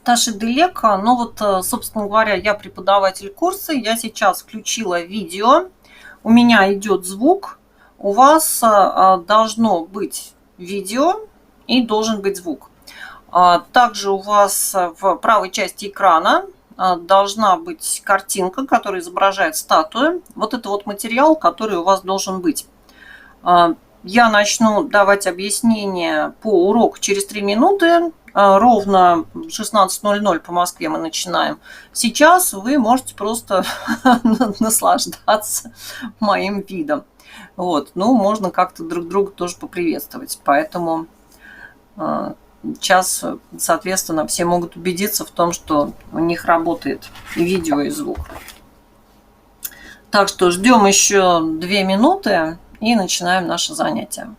Таша Делека. Ну вот, собственно говоря, я преподаватель курса. Я сейчас включила видео. У меня идет звук. У вас должно быть видео и должен быть звук. Также у вас в правой части экрана должна быть картинка, которая изображает статую. Вот это вот материал, который у вас должен быть. Я начну давать объяснение по уроку через 3 минуты. Ровно в 16:00 по Москве мы начинаем. Сейчас вы можете просто наслаждаться моим видом. Вот. Ну, можно как-то друг друга тоже поприветствовать. Поэтому сейчас, соответственно, все могут убедиться в том, что у них работает и видео, и звук. Так что ждем еще 2 минуты и начинаем наше занятие.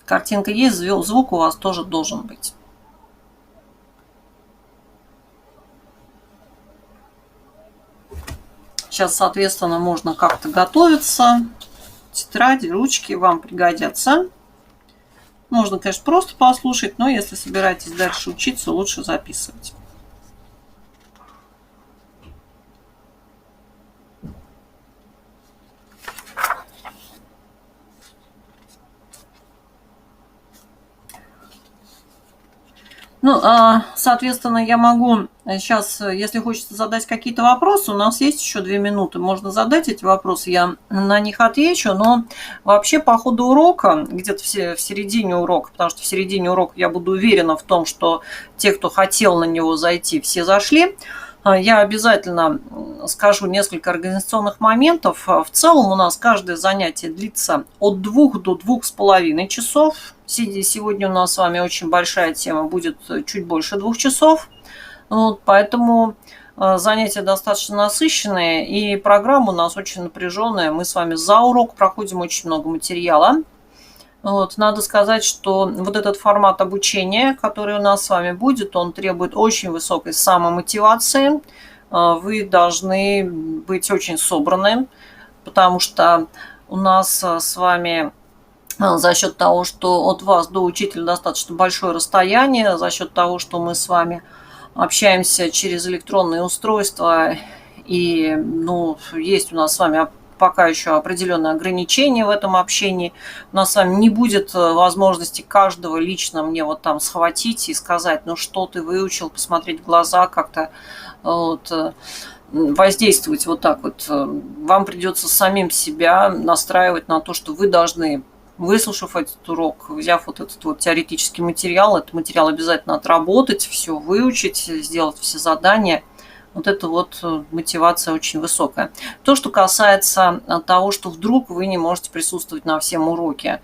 Картинка есть, звук у вас тоже должен быть. Сейчас, соответственно, можно как-то готовиться. Тетради, ручки вам пригодятся. Можно, конечно, просто послушать, но если собираетесь дальше учиться, лучше записывать. Ну, соответственно, я могу сейчас, если хочется задать какие-то вопросы, у нас есть еще 2 минуты, можно задать эти вопросы, я на них отвечу, но вообще по ходу урока, где-то в середине урока, потому что в середине урока я буду уверена в том, что те, кто хотел на него зайти, все зашли, я обязательно скажу несколько организационных моментов. В целом у нас каждое занятие длится от 2 до 2,5 часов. Сегодня у нас с вами очень большая тема, будет чуть больше 2 часов. Вот, поэтому занятия достаточно насыщенные, и программа у нас очень напряженная. Мы с вами за урок проходим очень много материала. Вот, надо сказать, что вот этот формат обучения, который у нас с вами будет, он требует очень высокой самомотивации. Вы должны быть очень собраны, потому что у нас с вами за счет того, что от вас до учителя достаточно большое расстояние, за счет того, что мы с вами общаемся через электронные устройства, и есть у нас с вами пока еще определенные ограничения в этом общении. У нас с вами не будет возможности каждого лично мне вот там схватить и сказать, ну что ты выучил, посмотреть в глаза, как-то вот, воздействовать вот так вот. Вам придется самим себя настраивать на то, что вы должны, выслушав этот урок, взяв вот этот вот теоретический материал, этот материал обязательно отработать, все выучить, сделать все задания. Вот эта вот мотивация очень высокая. То, что касается того, что вдруг вы не можете присутствовать на всем уроке.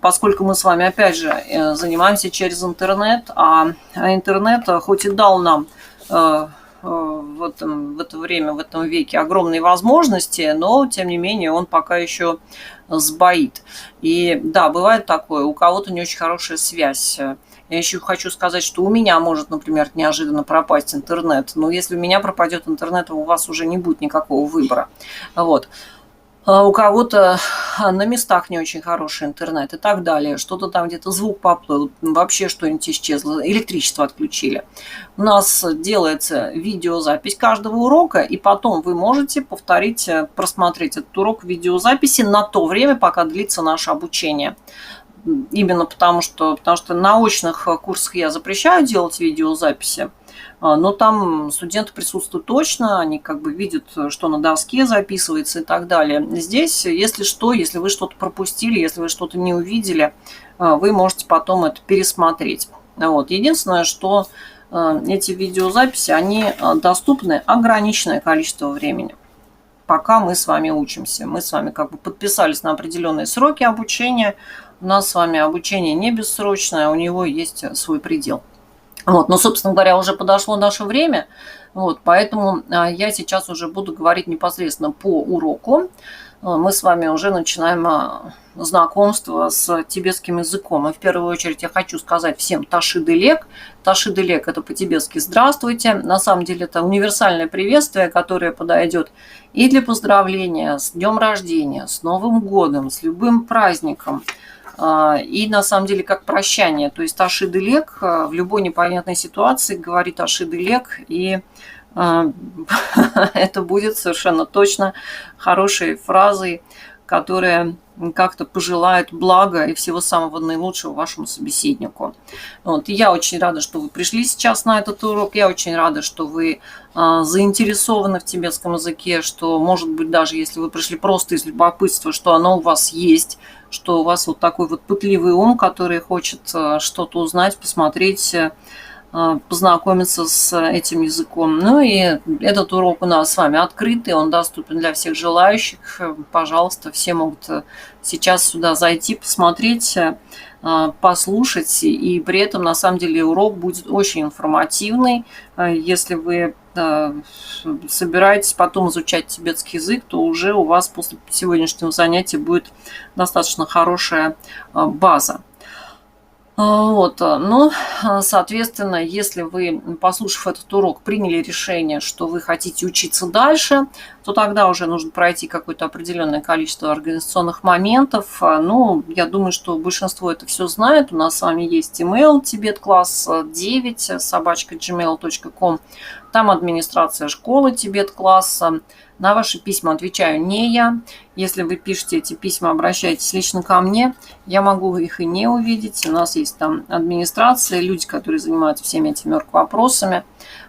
Поскольку мы с вами, опять же, занимаемся через интернет, а интернет хоть и дал нам в это время, в этом веке огромные возможности, но, тем не менее, он пока еще сбоит. И да, бывает такое, у кого-то не очень хорошая связь. Я еще хочу сказать, что у меня может, например, неожиданно пропасть интернет. Но если у меня пропадет интернет, у вас уже не будет никакого выбора. Вот. У кого-то на местах не очень хороший интернет и так далее. Что-то там где-то звук поплыл, вообще что-нибудь исчезло, электричество отключили. У нас делается видеозапись каждого урока, и потом вы можете повторить, просмотреть этот урок в видеозаписи на то время, пока длится наше обучение. Именно потому что на очных курсах я запрещаю делать видеозаписи, но там студенты присутствуют точно, они как бы видят, что на доске записывается и так далее. Здесь, если вы что-то пропустили, если вы что-то не увидели, вы можете потом это пересмотреть. Вот. Единственное, что эти видеозаписи, они доступны ограниченное количество времени, пока мы с вами учимся. Мы с вами как бы подписались на определенные сроки обучения. У нас с вами обучение не бессрочное, у него есть свой предел. Вот, но, собственно говоря, уже подошло наше время, вот, поэтому я сейчас уже буду говорить непосредственно по уроку. Мы с вами уже начинаем знакомство с тибетским языком. И в первую очередь я хочу сказать всем Таши Делек. Таши Делек – это по-тибетски «здравствуйте». На самом деле это универсальное приветствие, которое подойдет и для поздравления с днем рождения, с Новым годом, с любым праздником. И на самом деле как прощание. То есть Ашид-Илек в любой непонятной ситуации говорит Ашид-Илек, и это будет совершенно точно хорошей фразой, которая как-то пожелает блага и всего самого наилучшего вашему собеседнику. Вот. И я очень рада, что вы пришли сейчас на этот урок. Я очень рада, что вы заинтересованы в тибетском языке, что, может быть, даже если вы пришли просто из любопытства, что оно у вас есть, что у вас вот такой вот пытливый ум, который хочет что-то узнать, посмотреть, познакомиться с этим языком. Ну и этот урок у нас с вами открытый, он доступен для всех желающих. Пожалуйста, все могут сейчас сюда зайти, посмотреть, послушать. И при этом, на самом деле, урок будет очень информативный. Если вы собираетесь потом изучать тибетский язык, то уже у вас после сегодняшнего занятия будет достаточно хорошая база. Вот. Ну, соответственно, если вы, послушав этот урок, приняли решение, что вы хотите учиться дальше, то тогда уже нужно пройти какое-то определенное количество организационных моментов. Ну, я думаю, что большинство это все знает. У нас с вами есть email tibetclass9@gmail.com. Там администрация школы Тибет-класса. На ваши письма отвечаю не я. Если вы пишете эти письма, обращайтесь лично ко мне. Я могу их и не увидеть. У нас есть там администрация, люди, которые занимаются всеми этими орг-вопросами.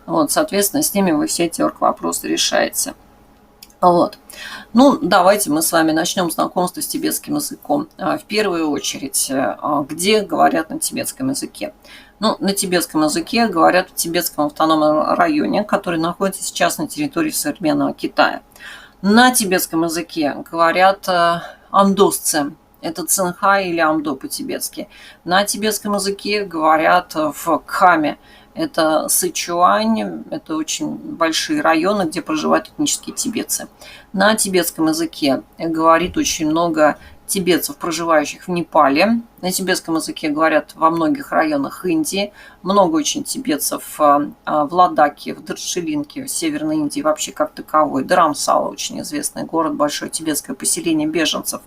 Вот, соответственно, с ними вы все эти орг-вопросы решаете. Вот. Ну, давайте мы с вами начнем знакомство с тибетским языком. В первую очередь, где говорят на тибетском языке? Ну, на тибетском языке говорят в Тибетском автономном районе, который находится сейчас на территории современного Китая. На тибетском языке говорят амдосцы. Это цинхай или амдо по-тибетски. На тибетском языке говорят в Кхаме. Это Сычуань, это очень большие районы, где проживают этнические тибетцы. На тибетском языке говорит очень много тибетцев, проживающих в Непале. На тибетском языке говорят во многих районах Индии. Много очень тибетцев в Ладаке, в Дарджилинге, в Северной Индии вообще как таковой. Dharamsala, очень известный город, большое тибетское поселение беженцев.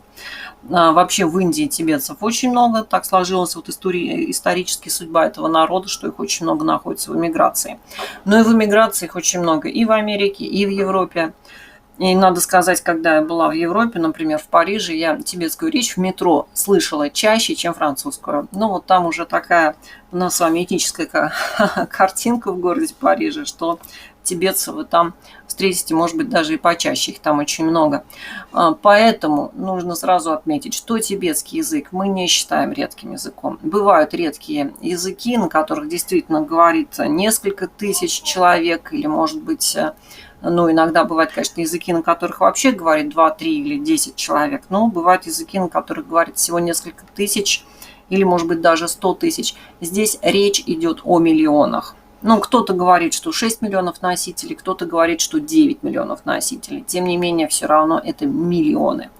Вообще в Индии тибетцев очень много. Так сложилась вот исторически судьба этого народа, что их очень много находится в эмиграции. Но и в эмиграции их очень много и в Америке, и в Европе. И надо сказать, когда я была в Европе, например, в Париже, я тибетскую речь в метро слышала чаще, чем французскую. Ну, вот там уже такая у нас с вами этническая картинка в городе Париже, что тибетцев вы там встретите, может быть, даже и почаще, их там очень много. Поэтому нужно сразу отметить, что тибетский язык мы не считаем редким языком. Бывают редкие языки, на которых действительно говорит несколько тысяч человек, или, может быть, ну, иногда бывают, конечно, языки, на которых вообще говорит 2, 3 или 10 человек, но бывают языки, на которых говорит всего несколько тысяч или, может быть, даже 100 тысяч. Здесь речь идет о миллионах. Ну, кто-то говорит, что 6 миллионов носителей, кто-то говорит, что 9 миллионов носителей. Тем не менее, все равно это миллионы.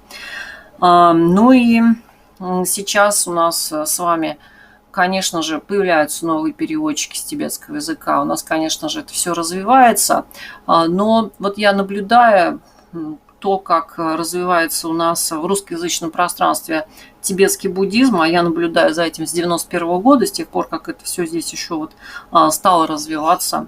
Ну и сейчас у нас с вами, конечно же, появляются новые переводчики с тибетского языка. У нас, конечно же, это все развивается. Но вот я наблюдаю то, как развивается у нас в русскоязычном пространстве тибетский буддизм, а я наблюдаю за этим с 91 года, с тех пор, как это все здесь еще вот стало развиваться.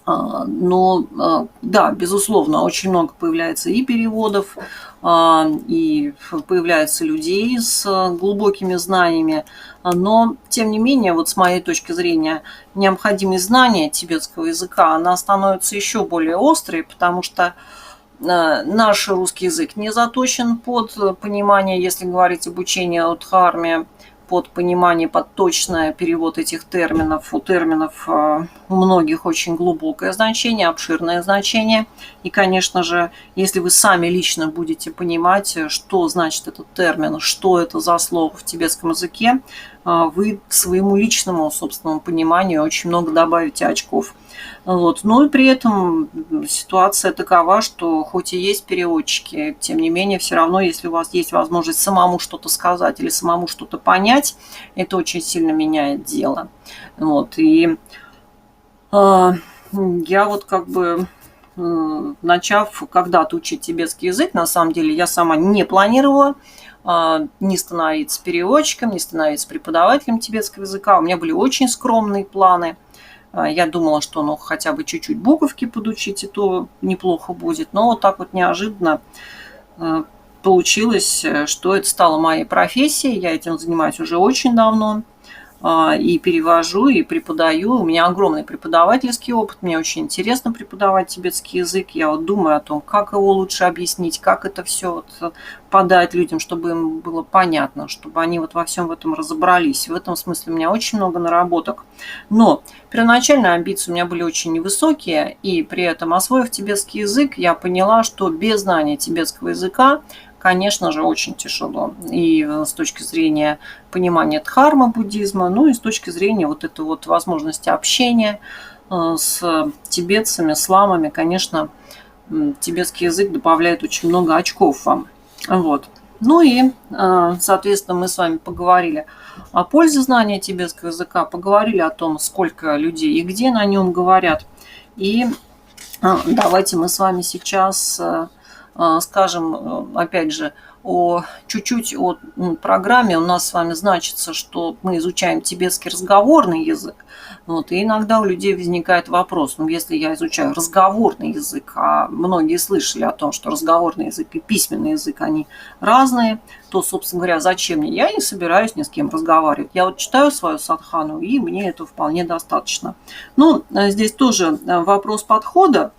Но да, безусловно, очень много появляется и переводов, и появляются людей с глубокими знаниями. Но, тем не менее, вот с моей точки зрения, необходимость знания тибетского языка, она становится еще более острой, потому что наш русский язык не заточен под понимание, если говорить об учении о дхарме, под понимание, под точный перевод этих терминов. У терминов у многих очень глубокое значение, обширное значение. И, конечно же, если вы сами лично будете понимать, что значит этот термин, что это за слово в тибетском языке, вы к своему личному собственному пониманию очень много добавите очков. Вот. Ну и при этом ситуация такова, что хоть и есть переводчики, тем не менее, все равно, если у вас есть возможность самому что-то сказать или самому что-то понять, это очень сильно меняет дело. Вот. И я вот как бы, начав когда-то учить тибетский язык, на самом деле я сама не планировала не становиться переводчиком, не становиться преподавателем тибетского языка. У меня были очень скромные планы. Я думала, что ну хотя бы чуть-чуть буковки подучить, и то неплохо будет. Но вот так вот неожиданно получилось, что это стало моей профессией. Я этим занимаюсь уже очень давно. И перевожу, и преподаю. У меня огромный преподавательский опыт. Мне очень интересно преподавать тибетский язык. Я вот думаю о том, как его лучше объяснить, как это все вот подать людям, чтобы им было понятно, чтобы они вот во всем этом разобрались. В этом смысле у меня очень много наработок. Но первоначальные амбиции у меня были очень невысокие, и при этом, освоив тибетский язык, я поняла, что без знания тибетского языка, конечно же, очень тяжело. И с точки зрения понимания дхармы буддизма, ну и с точки зрения вот этой вот возможности общения с тибетцами, с ламами, конечно, тибетский язык добавляет очень много очков вам. Вот. Ну и, соответственно, мы с вами поговорили о пользе знания тибетского языка, поговорили о том, сколько людей и где на нем говорят. И давайте мы с вами сейчас скажем, опять же, чуть-чуть о программе. У нас с вами значится, что мы изучаем тибетский разговорный язык. Вот, и иногда у людей возникает вопрос, ну, если я изучаю разговорный язык, а многие слышали о том, что разговорный язык и письменный язык, они разные, то, собственно говоря, зачем мне? Я не собираюсь ни с кем разговаривать. Я вот читаю свою садхану, и мне этого вполне достаточно. Ну, здесь тоже вопрос подхода.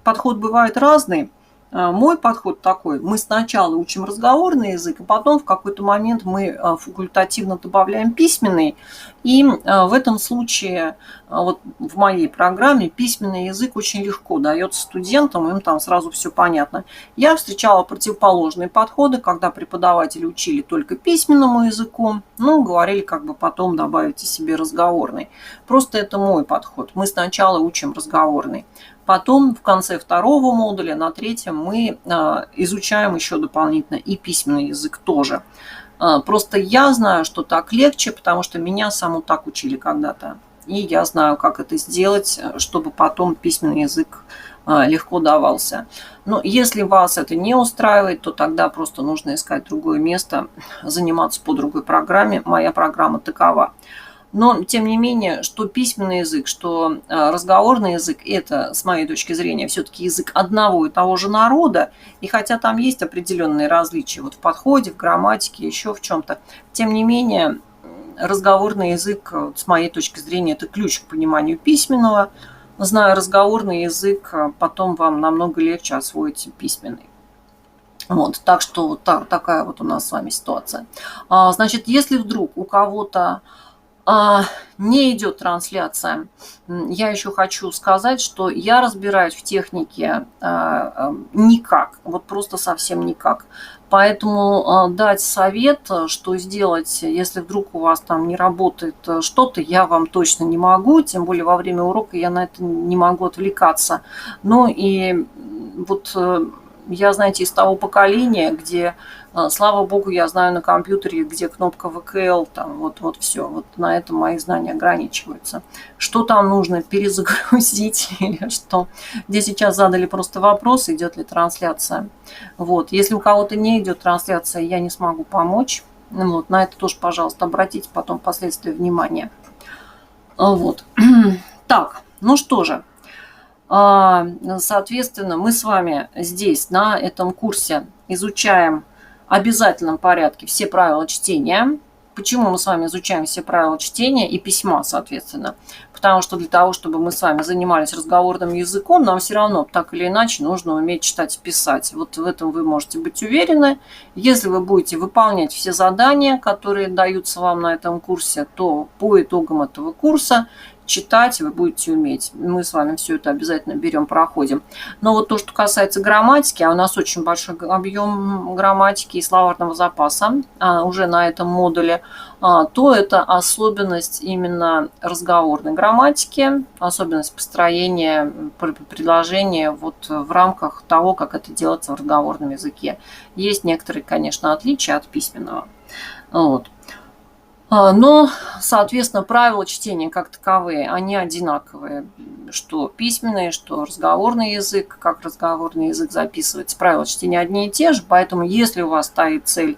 Подход бывает разный. Мой подход такой: мы сначала учим разговорный язык, а потом в какой-то момент мы факультативно добавляем письменный. И в этом случае, вот в моей программе, письменный язык очень легко дается студентам, им там сразу все понятно. Я встречала противоположные подходы, когда преподаватели учили только письменному языку, ну, говорили, как бы потом добавите себе разговорный. Просто это мой подход. Мы сначала учим разговорный. Потом в конце второго модуля, на третьем, мы изучаем еще дополнительно и письменный язык тоже. Просто я знаю, что так легче, потому что меня саму так учили когда-то. И я знаю, как это сделать, чтобы потом письменный язык легко давался. Но если вас это не устраивает, то тогда просто нужно искать другое место, заниматься по другой программе. Моя программа такова. Но, тем не менее, что письменный язык, что разговорный язык, это, с моей точки зрения, все-таки язык одного и того же народа. И хотя там есть определенные различия вот в подходе, в грамматике, еще в чем-то, тем не менее, разговорный язык, с моей точки зрения, это ключ к пониманию письменного. Зная разговорный язык, потом вам намного легче освоить письменный. Вот, так что вот такая вот у нас с вами ситуация. Значит, если вдруг у кого-то не идет трансляция, я еще хочу сказать, что я разбираюсь в технике никак, вот просто совсем никак. Поэтому дать совет, что сделать, если вдруг у вас там не работает что-то, я вам точно не могу, тем более во время урока я на это не могу отвлекаться. Ну и вот я, знаете, из того поколения, где, слава богу, я знаю на компьютере, где кнопка ВКЛ, там вот все, вот на этом мои знания ограничиваются. Что там нужно перезагрузить или что? Здесь сейчас задали просто вопрос, идет ли трансляция. Вот, если у кого-то не идет трансляция, я не смогу помочь. Вот, на это тоже, пожалуйста, обратите потом впоследствии внимание. Вот. Так, ну что же. Соответственно, мы с вами здесь, на этом курсе, изучаем в обязательном порядке все правила чтения. Почему мы с вами изучаем все правила чтения и письма, соответственно? Потому что для того, чтобы мы с вами занимались разговорным языком, нам все равно так или иначе нужно уметь читать и писать. Вот в этом вы можете быть уверены. Если вы будете выполнять все задания, которые даются вам на этом курсе, то по итогам этого курса читать вы будете уметь. Мы с вами все это обязательно берем, проходим. Но вот то, что касается грамматики, а у нас очень большой объем грамматики и словарного запаса уже на этом модуле, то это особенность именно разговорной грамматики, особенность построения предложения вот в рамках того, как это делается в разговорном языке. Есть некоторые, конечно, отличия от письменного. Вот. Но, соответственно, правила чтения как таковые, они одинаковые. Что письменный, что разговорный язык, как разговорный язык записывается. Правила чтения одни и те же, поэтому если у вас стоит цель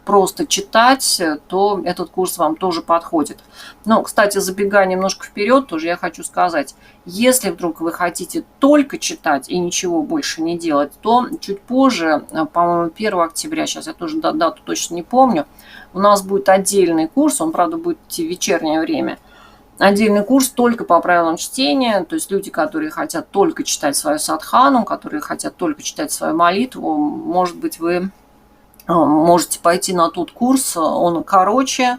просто читать, то этот курс вам тоже подходит. Но, кстати, забегая немножко вперед, тоже я хочу сказать, если вдруг вы хотите только читать и ничего больше не делать, то чуть позже, по-моему, 1 октября, сейчас я тоже дату точно не помню, у нас будет отдельный курс, он, правда, будет идти в вечернее время. Отдельный курс только по правилам чтения, то есть люди, которые хотят только читать свою садхану, которые хотят только читать свою молитву, может быть, вы можете пойти на тот курс, он короче,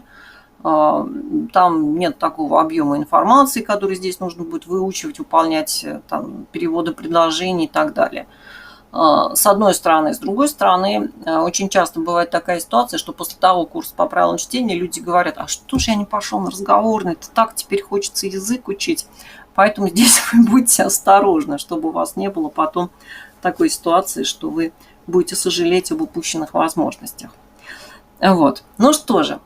там нет такого объема информации, который здесь нужно будет выучивать, выполнять там, переводы предложений и так далее. С одной стороны. С другой стороны, очень часто бывает такая ситуация, что после того курса по правилам чтения люди говорят, а что же я не пошел на разговорный, так теперь хочется язык учить. Поэтому здесь вы будьте осторожны, чтобы у вас не было потом такой ситуации, что вы будете сожалеть об упущенных возможностях. Вот. Ну что же,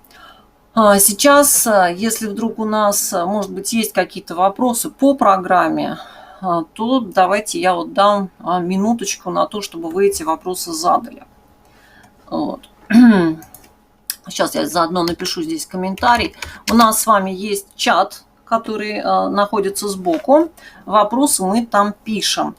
сейчас, если вдруг у нас, может быть, есть какие-то вопросы по программе, то давайте я вот дам минуточку на то, чтобы вы эти вопросы задали. Вот. Сейчас я заодно напишу здесь комментарий. У нас с вами есть чат, который находится сбоку. Вопросы мы там пишем.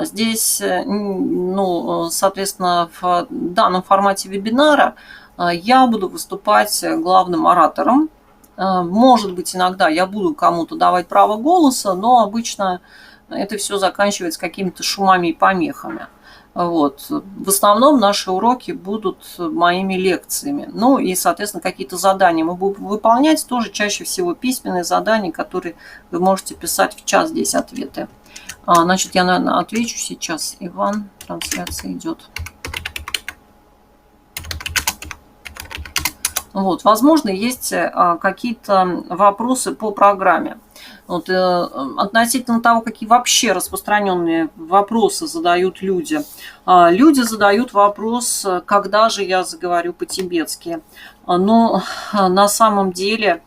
Здесь, ну, соответственно, в данном формате вебинара я буду выступать главным оратором. Может быть, иногда я буду кому-то давать право голоса, но обычно это все заканчивается какими-то шумами и помехами. Вот. В основном наши уроки будут моими лекциями. Ну и, соответственно, какие-то задания мы будем выполнять, тоже чаще всего письменные задания, которые вы можете писать в чат, здесь ответы. Значит, я, наверное, отвечу сейчас. Иван, трансляция идет. Вот, возможно, есть какие-то вопросы по программе. Вот, относительно того, какие вообще распространенные вопросы задают люди. Люди задают вопрос, когда же я заговорю по-тибетски. Но на самом деле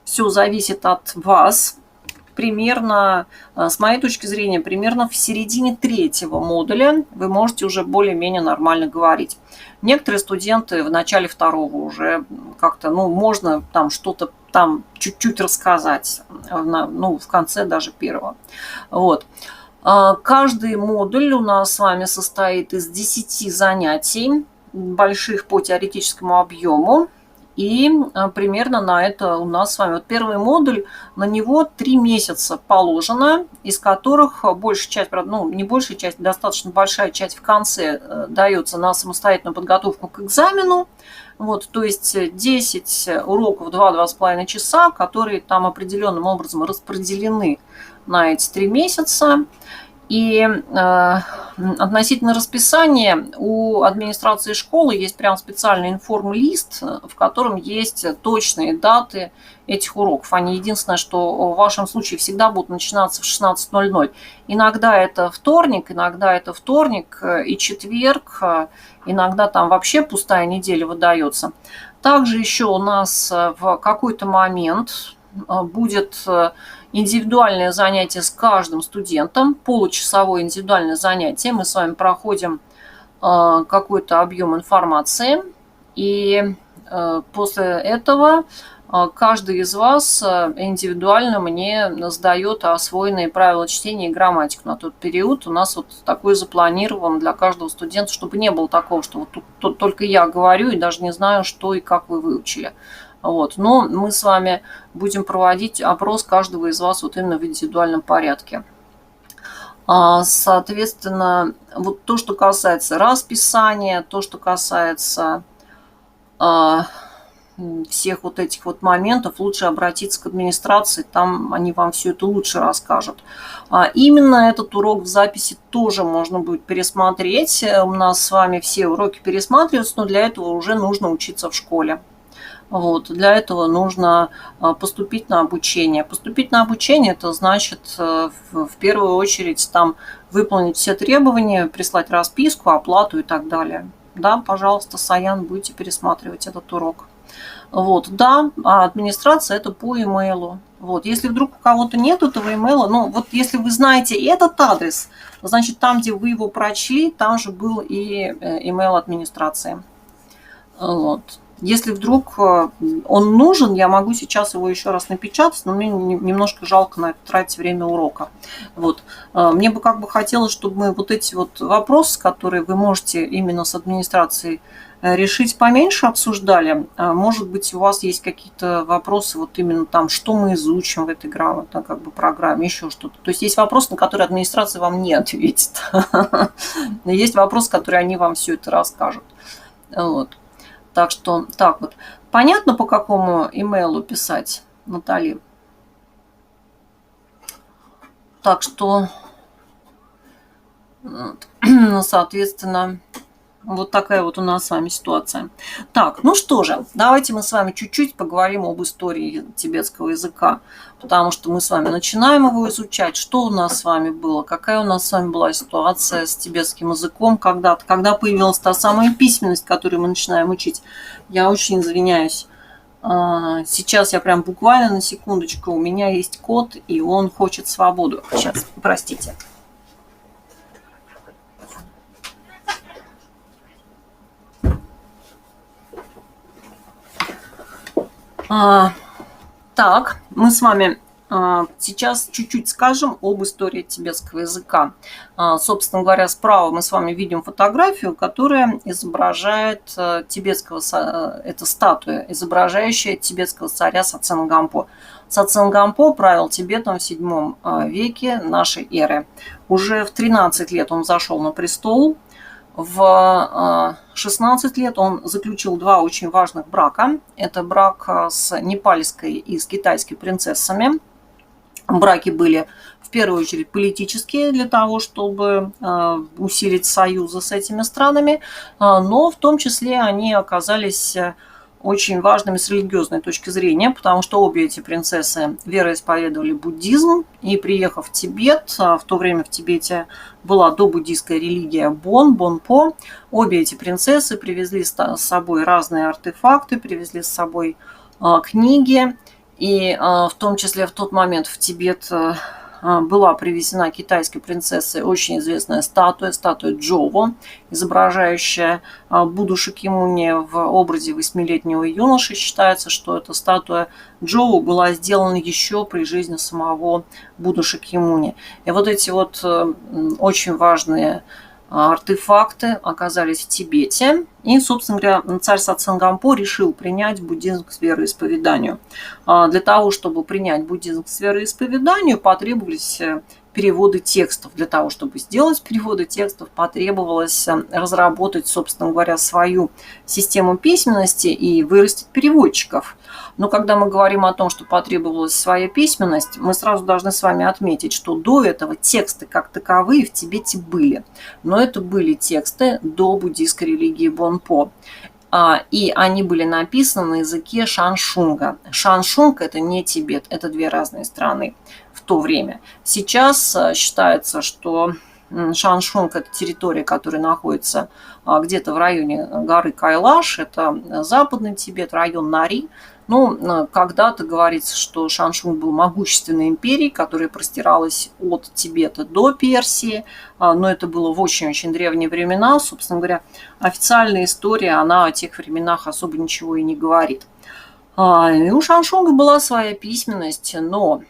все зависит от вас. Примерно, с моей точки зрения, примерно в середине 3-го модуля вы можете уже более-менее нормально говорить. Некоторые студенты в начале 2-го уже как-то, ну, можно там что-то там чуть-чуть рассказать, ну, в конце даже 1-го. Вот. Каждый модуль у нас с вами состоит из 10 занятий, больших по теоретическому объему. И примерно на это у нас с вами вот 1-й модуль, на него 3 месяца положено, из которых большая часть, ну не большая часть, достаточно большая часть в конце дается на самостоятельную подготовку к экзамену. Вот, то есть 10 уроков 2-2,5 часа, которые там определенным образом распределены на эти 3 месяца. И относительно расписания у администрации школы есть прям специальный информлист, в котором есть точные даты этих уроков. Они единственное, что в вашем случае всегда будут начинаться в 16:00. Иногда это вторник и четверг, иногда там вообще пустая неделя выдается. Также еще у нас в какой-то момент будет индивидуальное занятие с каждым студентом, получасовое индивидуальное занятие. Мы с вами проходим какой-то объем информации, и после этого каждый из вас индивидуально мне сдает освоенные правила чтения и грамматику на тот период. У нас вот такой запланирован для каждого студента, чтобы не было такого, что вот тут только я говорю и даже не знаю, что и как вы выучили. Вот. Но мы с вами будем проводить опрос каждого из вас вот именно в индивидуальном порядке. Соответственно, вот то, что касается расписания, то, что касается всех вот этих вот моментов, лучше обратиться к администрации, там они вам все это лучше расскажут. Именно этот урок в записи тоже можно будет пересмотреть. У нас с вами все уроки пересматриваются, но для этого уже нужно учиться в школе. Вот. Для этого нужно поступить на обучение. Поступить на обучение – это значит в первую очередь там выполнить все требования, прислать расписку, оплату и так далее. Да, пожалуйста, Саян, будете пересматривать этот урок. Вот, да, а администрация – это по имейлу. Вот, если вдруг у кого-то нет этого имейла, ну вот если вы знаете этот адрес, значит там, где вы его прочли, там же был и имейл администрации. Вот. Если вдруг он нужен, я могу сейчас его еще раз напечатать, но мне немножко жалко на это тратить время урока. Вот. Мне бы как бы хотелось, чтобы мы вот эти вот вопросы, которые вы можете именно с администрацией решить, поменьше обсуждали. Может быть, у вас есть какие-то вопросы, вот именно там, что мы изучим в этой грамотной как бы программе, еще что-то. То есть есть вопросы, на которые администрация вам не ответит. Есть вопросы, которые они вам все это расскажут. Вот. Так что так вот. Понятно, по какому имейлу писать, Натали? Так что, соответственно, вот такая вот у нас с вами ситуация. Так, ну что же, давайте мы с вами чуть-чуть поговорим об истории тибетского языка, потому что мы с вами начинаем его изучать. Что у нас с вами было? Какая у нас с вами была ситуация с тибетским языком когда-то? Когда появилась та самая письменность, которую мы начинаем учить? Я очень извиняюсь. Сейчас я прям буквально на секундочку. У меня есть кот, и он хочет свободу. Сейчас, простите. Так, мы с вами сейчас чуть-чуть скажем об истории тибетского языка. Собственно говоря, справа мы с вами видим фотографию, которая изображает тибетского, это статуя, изображающая тибетского царя Сацен Гампо. Сацен Гампо правил Тибетом в VII веке нашей эры. Уже в 13 лет он зашел на престол. В 16 лет он заключил два очень важных брака. Это брак с непальской и с китайской принцессами. Браки были в первую очередь политические для того, чтобы усилить союзы с этими странами, но в том числе они оказались очень важными с религиозной точки зрения, потому что обе эти принцессы вероисповедовали буддизм, и приехав в Тибет, в то время в Тибете была добуддийская религия Бонпо, обе эти принцессы привезли с собой разные артефакты, привезли с собой книги, и в том числе в тот момент в Тибет была привезена китайской принцессой очень известная статуя Джово, изображающая Будду Шакьямуни в образе 8-летнего юноши. Считается, что эта статуя Джово была сделана еще при жизни самого Будды Шакьямуни. И вот эти вот очень важные артефакты оказались в Тибете. И, собственно говоря, царь Сацен Гампо решил принять буддизм к вероисповеданию. Для того, чтобы принять буддизм к вероисповеданию, потребовались переводы текстов. Для того, чтобы сделать переводы текстов, потребовалось разработать, собственно говоря, свою систему письменности и вырастить переводчиков. Но когда мы говорим о том, что потребовалась своя письменность, мы сразу должны с вами отметить, что до этого тексты как таковые в Тибете были. Но это были тексты до буддийской религии Бонпо. И они были написаны на языке шаншунга. Шаншунг – это не Тибет, это две разные страны в то время. Сейчас считается, что Шаншунг – это территория, которая находится где-то в районе горы Кайлаш, это западный Тибет, район Нари. Ну, когда-то говорится, что Шаншунг был могущественной империей, которая простиралась от Тибета до Персии, но это было в очень-очень древние времена. Собственно говоря, официальная история, она о тех временах особо ничего и не говорит. И у Шаншунга была своя письменность, но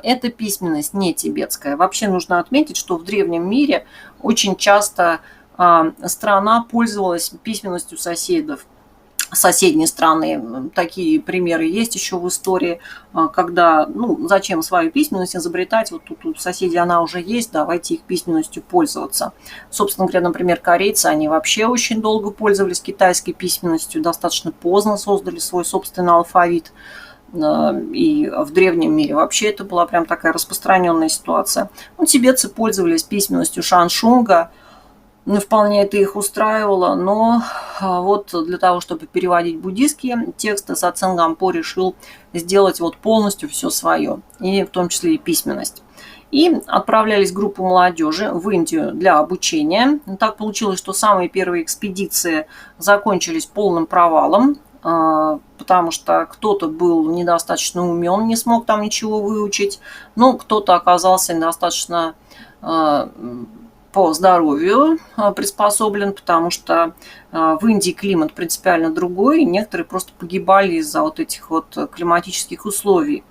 эта письменность не тибетская. Вообще нужно отметить, что в древнем мире очень часто страна пользовалась письменностью соседней страны. Такие примеры есть еще в истории, когда, зачем свою письменность изобретать, вот тут у соседей она уже есть, давайте их письменностью пользоваться. Собственно говоря, например, корейцы, они вообще очень долго пользовались китайской письменностью, достаточно поздно создали свой собственный алфавит. И в древнем мире вообще это была прям такая распространенная ситуация. Тибетцы пользовались письменностью шаншунга, вполне это их устраивало, но вот для того, чтобы переводить буддийские тексты, Сацен Гампо решил сделать вот полностью все свое, и в том числе и письменность. И отправлялись группы молодежи в Индию для обучения. Так получилось, что самые первые экспедиции закончились полным провалом, потому что кто-то был недостаточно умен, не смог там ничего выучить, но кто-то оказался недостаточно по здоровью приспособлен, потому что в Индии климат принципиально другой, и некоторые просто погибали из-за вот этих вот климатических условий.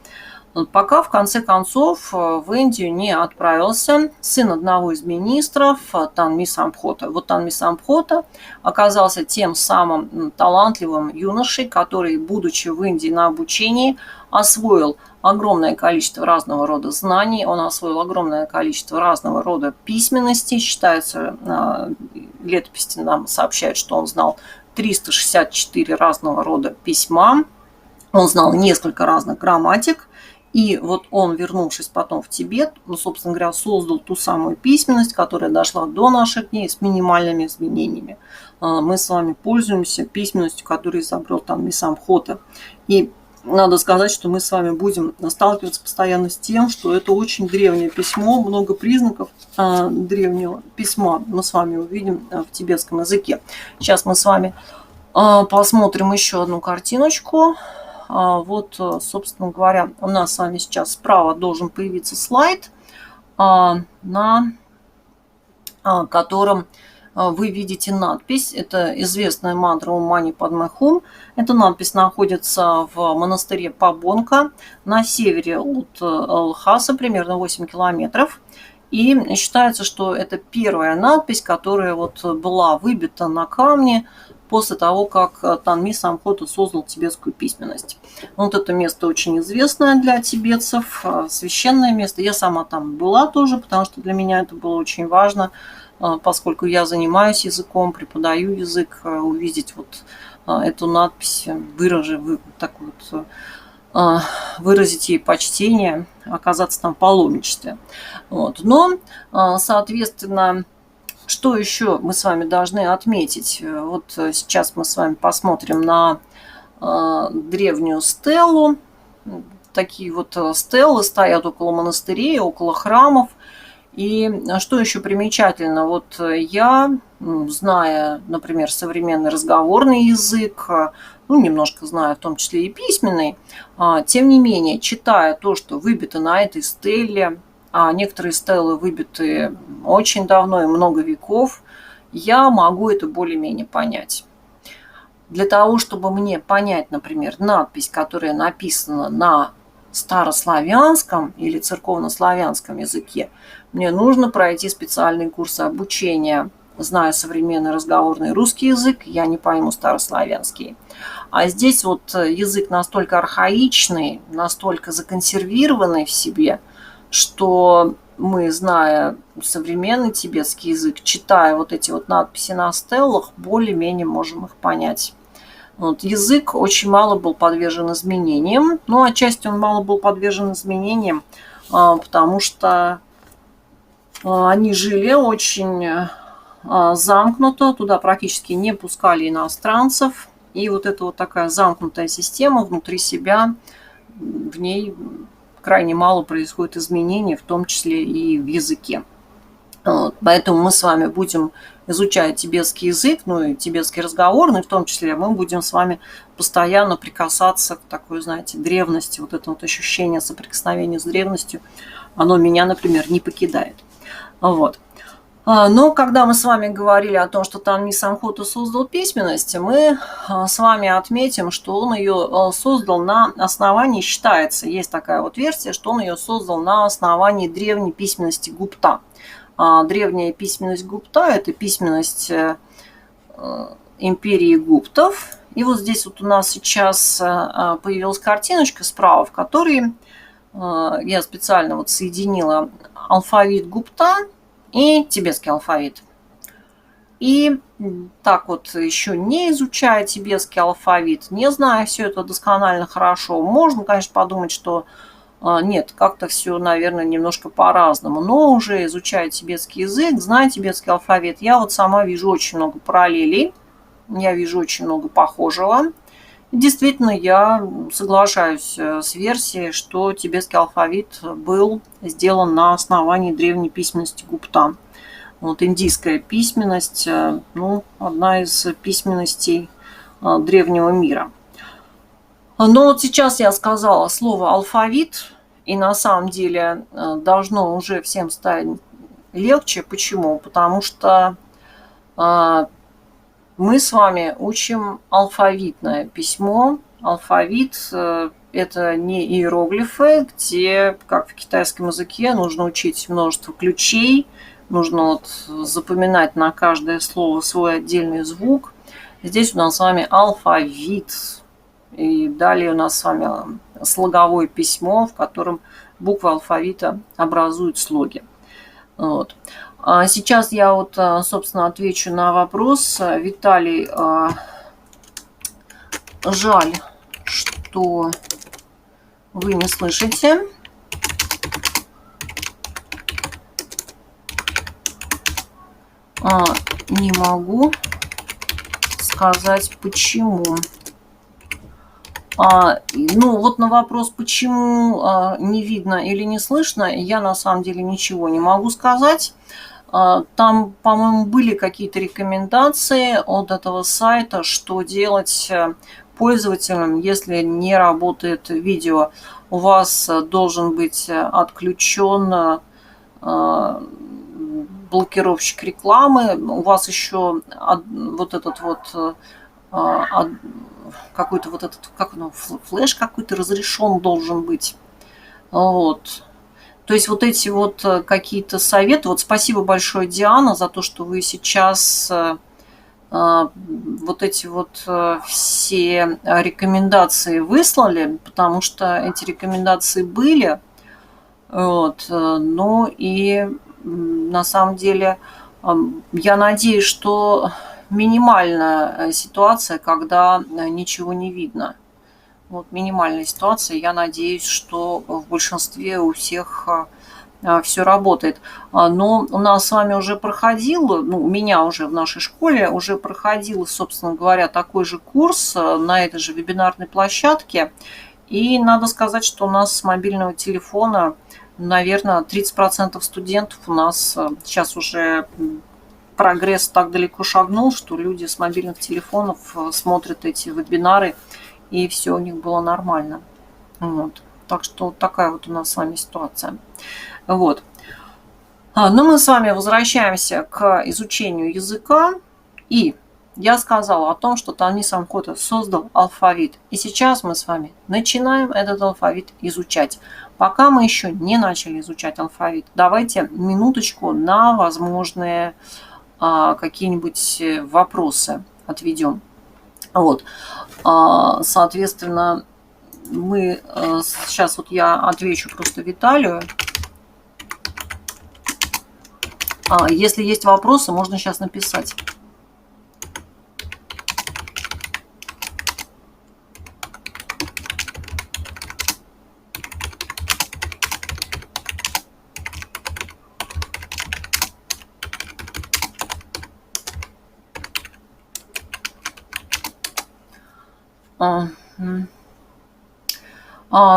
Пока, в конце концов, в Индию не отправился сын одного из министров, Танми Сампхота. Вот Танми Сампхота оказался тем самым талантливым юношей, который, будучи в Индии на обучении, освоил огромное количество разного рода знаний, он освоил огромное количество разного рода письменности. Считается, летописи нам сообщают, что он знал 364 разного рода письма, он знал несколько разных грамматик. И вот он, вернувшись потом в Тибет, собственно говоря, создал ту самую письменность, которая дошла до наших дней с минимальными изменениями. Мы с вами пользуемся письменностью, которую изобрел Танми Сампхота. И надо сказать, что мы с вами будем сталкиваться постоянно с тем, что это очень древнее письмо, много признаков древнего письма мы с вами увидим в тибетском языке. Сейчас мы с вами посмотрим еще одну картиночку. Вот, собственно говоря, у нас с вами сейчас справа должен появиться слайд, на котором вы видите надпись. Это известная мантра «Ом Мани Падме Хум». Эта надпись находится в монастыре Пабонка на севере от Лхаса, примерно 8 километров. И считается, что это первая надпись, которая вот была выбита на камне после того, как Танми Сампхота создал тибетскую письменность. Вот это место очень известное для тибетцев, священное место. Я сама там была тоже, потому что для меня это было очень важно, поскольку я занимаюсь языком, преподаю язык, увидеть вот эту надпись, выразить ей почтение, оказаться там в паломничестве. Вот. Но, соответственно, что еще мы с вами должны отметить? Вот сейчас мы с вами посмотрим на древнюю стелу. Такие вот стелы стоят около монастырей, около храмов. И что еще примечательно? Вот я, зная, например, современный разговорный язык, немножко знаю, в том числе и письменный, тем не менее, читая то, что выбито на этой стеле, а некоторые стелы выбиты очень давно и много веков, я могу это более-менее понять. Для того, чтобы мне понять, например, надпись, которая написана на старославянском или церковнославянском языке, мне нужно пройти специальные курсы обучения. Зная современный разговорный русский язык, я не пойму старославянский. А здесь вот язык настолько архаичный, настолько законсервированный в себе, что мы, зная современный тибетский язык, читая вот эти вот надписи на стеллах, более-менее можем их понять. Вот, язык очень мало был подвержен изменениям, но отчасти он мало был подвержен изменениям, потому что они жили очень замкнуто, туда практически не пускали иностранцев, и вот эта вот такая замкнутая система внутри себя, в ней крайне мало происходит изменений, в том числе и в языке. Вот, поэтому мы с вами будем изучать тибетский язык, и тибетский разговорный, в том числе мы будем с вами постоянно прикасаться к такой, знаете, древности, вот это вот ощущение соприкосновения с древностью, оно меня, например, не покидает. Вот. Но когда мы с вами говорили о том, что Танми Сампхота создал письменность, мы с вами отметим, что он ее создал на основании, считается, есть такая вот версия, что он ее создал на основании древней письменности Гупта. Древняя письменность Гупта – это письменность империи Гуптов. И вот здесь вот у нас сейчас появилась картиночка справа, в которой я специально вот соединила алфавит Гупта и тибетский алфавит. И так вот, еще не изучая тибетский алфавит, не зная все это досконально хорошо, можно, конечно, подумать, что нет, как-то все, наверное, немножко по-разному. Но уже изучая тибетский язык, зная тибетский алфавит, я вот сама вижу очень много параллелей, я вижу очень много похожего. Действительно, я соглашаюсь с версией, что тибетский алфавит был сделан на основании древней письменности Гупта. Вот индийская письменность, одна из письменностей древнего мира. Но вот сейчас я сказала слово «алфавит», и на самом деле должно уже всем стать легче. Почему? Потому что мы с вами учим алфавитное письмо. Алфавит это не иероглифы, где, как в китайском языке, нужно учить множество ключей, нужно вот запоминать на каждое слово свой отдельный звук. Здесь у нас с вами алфавит. И далее у нас с вами слоговое письмо, в котором буквы алфавита образуют слоги. Вот. А сейчас я вот, собственно, отвечу на вопрос. Виталий, жаль, что вы не слышите. Не могу сказать, почему. Ну, вот на вопрос, почему не видно или не слышно, я на самом деле ничего не могу сказать. Там, по-моему, были какие-то рекомендации от этого сайта, что делать пользователям, если не работает видео. У вас должен быть отключен блокировщик рекламы, у вас еще вот этот вот какой-то вот этот, как оно, флеш какой-то разрешен должен быть. Вот. То есть вот эти вот какие-то советы. Вот спасибо большое, Диана, за то, что вы сейчас вот эти вот все рекомендации выслали, потому что эти рекомендации были. Вот. Ну и на самом деле я надеюсь, что минимальная ситуация, когда ничего не видно. Вот минимальная ситуация. Я надеюсь, что в большинстве у всех все работает. Но у нас с вами уже проходил, ну, у меня уже в нашей школе уже проходил, собственно говоря, такой же курс на этой же вебинарной площадке. И надо сказать, что у нас с мобильного телефона, наверное, 30% студентов у нас сейчас уже прогресс так далеко шагнул, что люди с мобильных телефонов смотрят эти вебинары, и все у них было нормально. Вот. Так что вот такая вот у нас с вами ситуация. Вот. Но мы с вами возвращаемся к изучению языка. И я сказала о том, что Танис Амкота создал алфавит. И сейчас мы с вами начинаем этот алфавит изучать. Пока мы еще не начали изучать алфавит, давайте минуточку на возможные какие-нибудь вопросы отведем. Вот. Соответственно, мы сейчас вот я отвечу просто Виталию. Если есть вопросы, можно сейчас написать.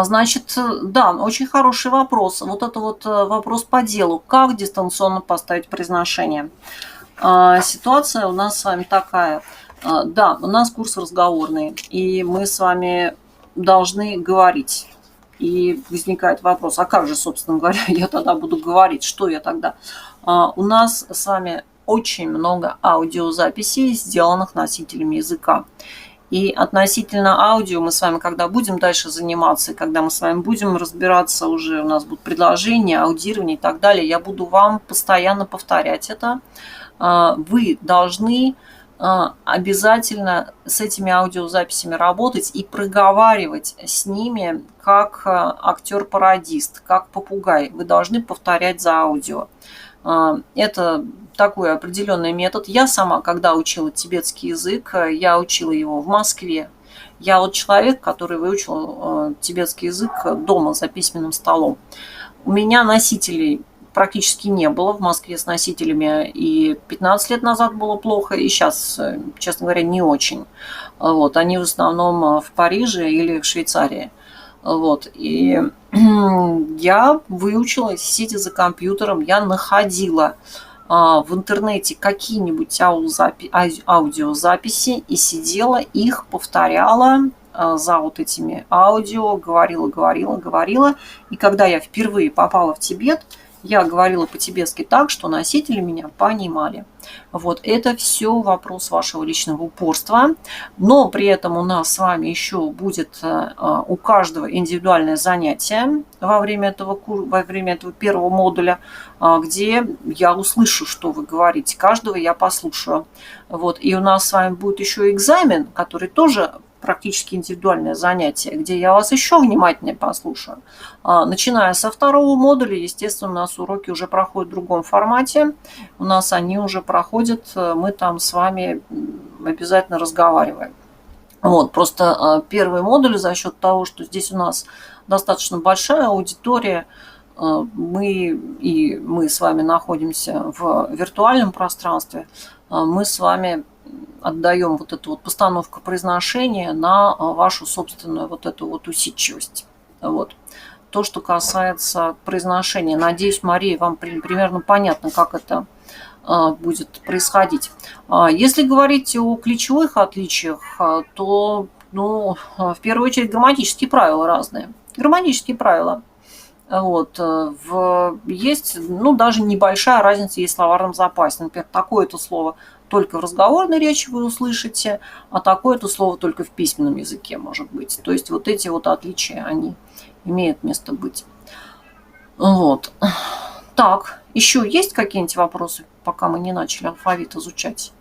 Значит, да, очень хороший вопрос. Вот это вот вопрос по делу. Как дистанционно поставить произношение? Ситуация у нас с вами такая. Да, у нас курс разговорный, и мы с вами должны говорить. И возникает вопрос, а как же, собственно говоря, я тогда буду говорить? Что я тогда? У нас с вами очень много аудиозаписей, сделанных носителями языка. И относительно аудио мы с вами, когда будем дальше заниматься, и когда мы с вами будем разбираться, уже у нас будут предложения, аудирование и так далее, я буду вам постоянно повторять это. Вы должны обязательно с этими аудиозаписями работать и проговаривать с ними как актер-пародист, как попугай. Вы должны повторять за аудио. Это такой определенный метод. Я сама, когда учила тибетский язык, я учила его в Москве. Я вот человек, который выучил тибетский язык дома за письменным столом. У меня носителей практически не было в Москве с носителями, и 15 лет назад было плохо, и сейчас, честно говоря, не очень. Вот, они в основном в Париже или в Швейцарии. Вот, и я выучилась сидя за компьютером, я находила в интернете какие-нибудь аудиозаписи и сидела, их повторяла за вот этими аудио, говорила. И когда я впервые попала в Тибет, я говорила по-тибетски так, что носители меня понимали. Вот, это все вопрос вашего личного упорства, но при этом у нас с вами еще будет у каждого индивидуальное занятие во время этого первого модуля, где я услышу, что вы говорите, каждого я послушаю. Вот, и у нас с вами будет еще экзамен, который тоже практически индивидуальное занятие, где я вас еще внимательнее послушаю. Начиная со второго модуля, естественно, у нас уроки уже проходят в другом формате. У нас они уже проходят, мы там с вами обязательно разговариваем. Вот, просто первый модуль за счет того, что здесь у нас достаточно большая аудитория, мы с вами находимся в виртуальном пространстве, мы с вами отдаем вот эту вот постановку произношения на вашу собственную вот эту вот усидчивость. Вот. То, что касается произношения. Надеюсь, Мария, вам примерно понятно, как это будет происходить. Если говорить о ключевых отличиях, то, в первую очередь, грамматические правила разные. Грамматические правила. Вот. Есть, даже небольшая разница есть в словарном запасе. Например, такое-то слово только в разговорной речи вы услышите, а такое-то слово только в письменном языке может быть. То есть вот эти вот отличия, они имеют место быть. Вот. Так, еще есть какие-нибудь вопросы, пока мы не начали алфавит изучать?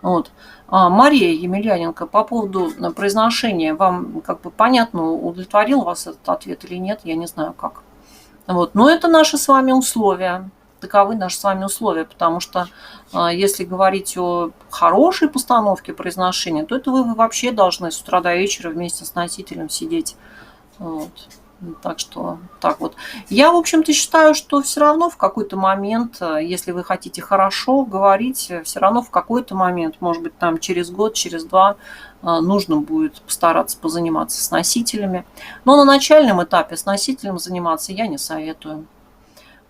Вот. Мария Емельяненко, по поводу произношения, вам как бы понятно, удовлетворил вас этот ответ или нет, я не знаю как. Вот. Но это наши с вами условия. Таковы наши с вами условия, потому что если говорить о хорошей постановке произношения, то это вы вообще должны с утра до вечера вместе с носителем сидеть. Вот. Так что так вот. Я, в общем-то, считаю, что все равно в какой-то момент, если вы хотите хорошо говорить, все равно в какой-то момент, может быть, там через год, через два, нужно будет постараться позаниматься с носителями. Но на начальном этапе с носителем заниматься я не советую,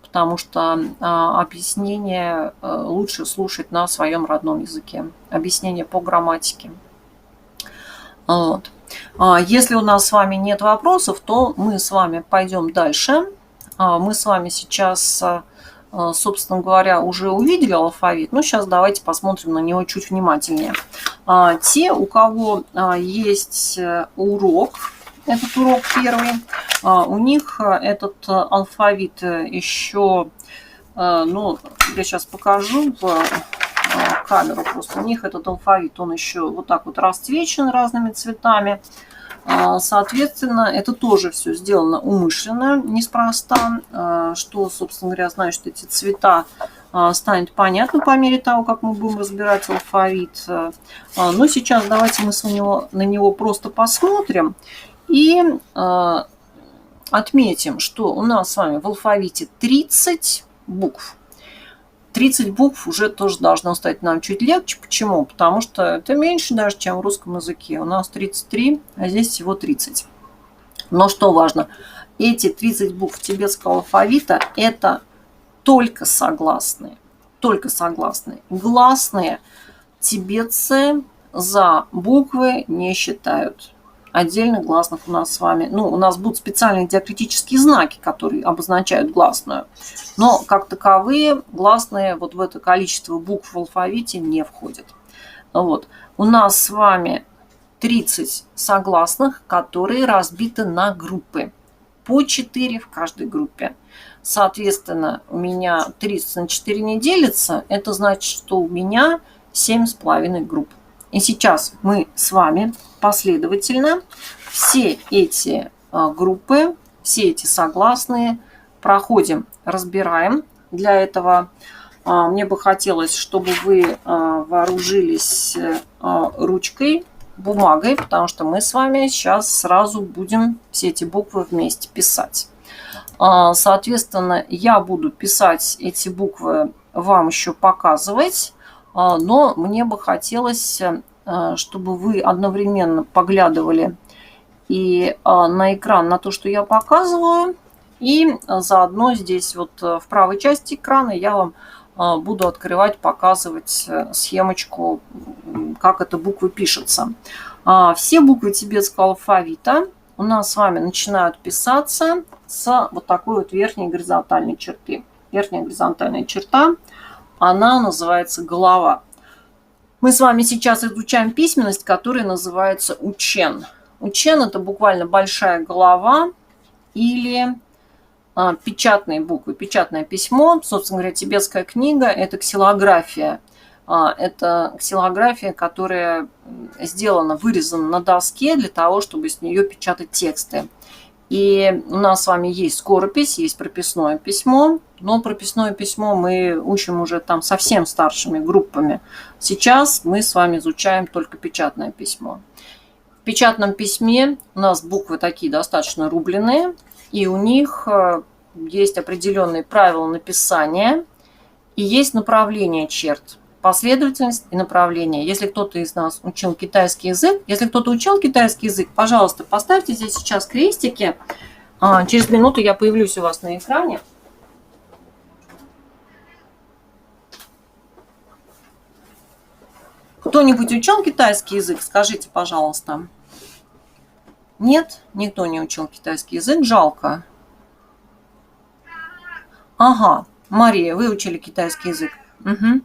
потому что объяснение лучше слушать на своем родном языке. Объяснение по грамматике. Вот. Если у нас с вами нет вопросов, то мы с вами пойдем дальше. Мы с вами сейчас, собственно говоря, уже увидели алфавит. Но сейчас давайте посмотрим на него чуть внимательнее. Те, у кого есть урок, этот урок первый, у них этот алфавит еще, я сейчас покажу в камеру, просто у них этот алфавит, он еще вот так вот расцвечен разными цветами. Соответственно, это тоже все сделано умышленно, неспроста, что, собственно говоря, значит, эти цвета станет понятно по мере того, как мы будем разбирать алфавит. Но сейчас давайте мы на него просто посмотрим и отметим, что у нас с вами в алфавите 30 букв. 30 букв уже тоже должно стать нам чуть легче. Почему? Потому что это меньше даже, чем в русском языке. У нас 33, а здесь всего 30. Но что важно, эти 30 букв тибетского алфавита – это только согласные. Только согласные. Гласные тибетцы за буквы не считают. Отдельно гласных у нас с вами. У нас будут специальные диакритические знаки, которые обозначают гласную. Но, как таковые, гласные вот в это количество букв в алфавите не входят. Вот. У нас с вами 30 согласных, которые разбиты на группы. По 4 в каждой группе. Соответственно, у меня 30 на 4 не делится. Это значит, что у меня 7,5 групп. И сейчас мы с вами последовательно все эти группы, все эти согласные проходим, разбираем. Для этого мне бы хотелось, чтобы вы вооружились ручкой, бумагой, потому что мы с вами сейчас сразу будем все эти буквы вместе писать. Соответственно, я буду писать эти буквы, вам еще показывать. Но мне бы хотелось, чтобы вы одновременно поглядывали и на экран, на то, что я показываю, и заодно здесь вот в правой части экрана я вам буду открывать, показывать схемочку, как эта буква пишется. Все буквы тибетского алфавита у нас с вами начинают писаться с вот такой вот верхней горизонтальной черты. верхняя горизонтальная черта, она называется голова. Мы с вами сейчас изучаем письменность, которая называется учен. Учен – это буквально большая голова или печатные буквы, печатное письмо. Собственно говоря, тибетская книга – это ксилография. Это ксилография, которая сделана, вырезана на доске для того, чтобы с нее печатать тексты. И у нас с вами есть скоропись, есть прописное письмо, но прописное письмо мы учим уже там совсем старшими группами. Сейчас мы с вами изучаем только печатное письмо. В печатном письме у нас буквы такие достаточно рубленые, и у них есть определенные правила написания, и есть направление черт. Последовательность и направление. Если кто-то из нас учил китайский язык, пожалуйста, поставьте здесь сейчас крестики. Через минуту я появлюсь у вас на экране. Кто-нибудь учил китайский язык? Скажите, пожалуйста. Нет? Никто не учил китайский язык. Жалко. Ага, Мария, вы учили китайский язык. Угу.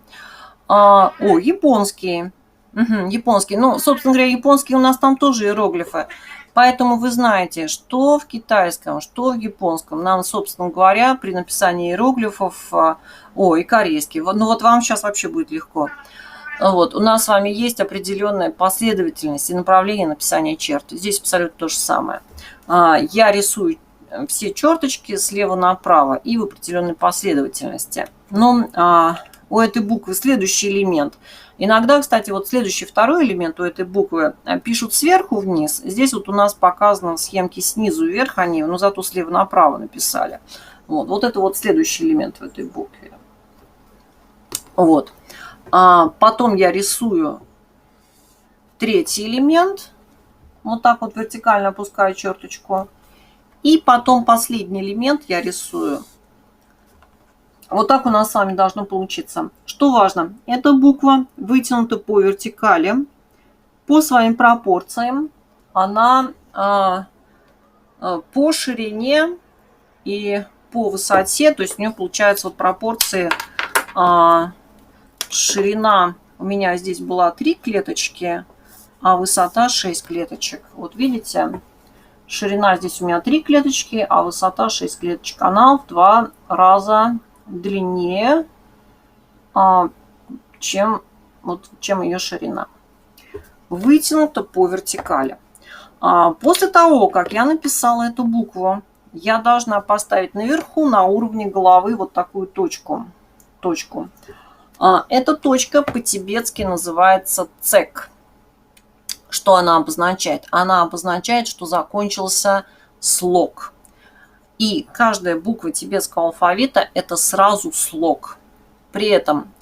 Японский. Угу, японский. Ну, собственно говоря, японский у нас там тоже иероглифы. Поэтому вы знаете, что в китайском, что в японском. Нам, собственно говоря, при написании иероглифов, и корейский. Ну вот вам сейчас вообще будет легко. Вот, у нас с вами есть определенная последовательность и направление написания черт. Здесь абсолютно то же самое. Я рисую все черточки слева направо и в определенной последовательности. Но у этой буквы следующий элемент. Иногда, кстати, вот следующий второй элемент у этой буквы пишут сверху вниз. Здесь вот у нас показано в схемке снизу вверх они, но зато слева направо написали. Вот это вот следующий элемент в этой букве. Вот. Потом я рисую третий элемент. Вот так вот вертикально опускаю черточку. И потом последний элемент я рисую. Вот так у нас с вами должно получиться. Что важно? Эта буква вытянута по вертикали, по своим пропорциям. Она по ширине и по высоте, то есть у нее получается вот пропорции ширина у меня здесь была 3 клеточки, а высота 6 клеточек. Вот видите, ширина здесь у меня 3 клеточки, а высота 6 клеточек. Она в 2 раза длиннее, чем ее ширина. Вытянута по вертикали. После того, как я написала эту букву, я должна поставить наверху на уровне головы вот такую точку. Эта точка по-тибетски называется цек. Что она обозначает? Она обозначает, что закончился слог. И каждая буква тибетского алфавита – это сразу слог. При этом,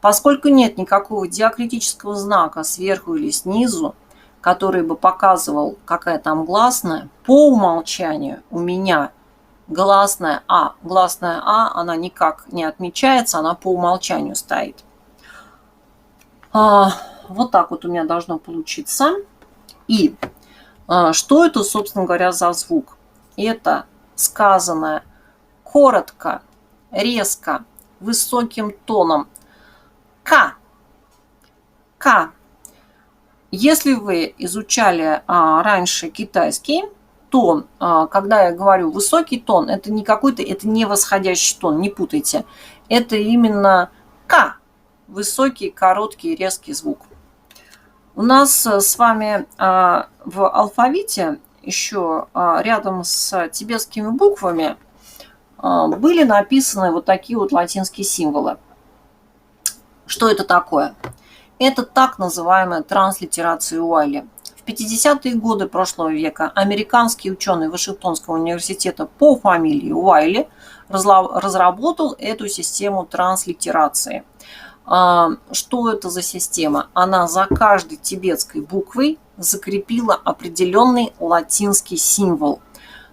поскольку нет никакого диакритического знака сверху или снизу, который бы показывал, какая там гласная, по умолчанию у меня гласная А. Гласная А, она никак не отмечается, она по умолчанию стоит. Вот так вот у меня должно получиться. И что это, собственно говоря, за звук? Это сказанное коротко, резко, высоким тоном. К. К. Если вы изучали раньше китайский, то, когда я говорю высокий тон, это не какой-то, это не восходящий тон, не путайте. Это именно К. Высокий, короткий, резкий звук. У нас с вами в алфавите еще рядом с тибетскими буквами были написаны вот такие вот латинские символы. Что это такое? Это так называемая транслитерация Уайли. В 50-е годы прошлого века американский ученый Вашингтонского университета по фамилии Уайли разработал эту систему транслитерации. Что это за система? Она за каждой тибетской буквой закрепила определенный латинский символ.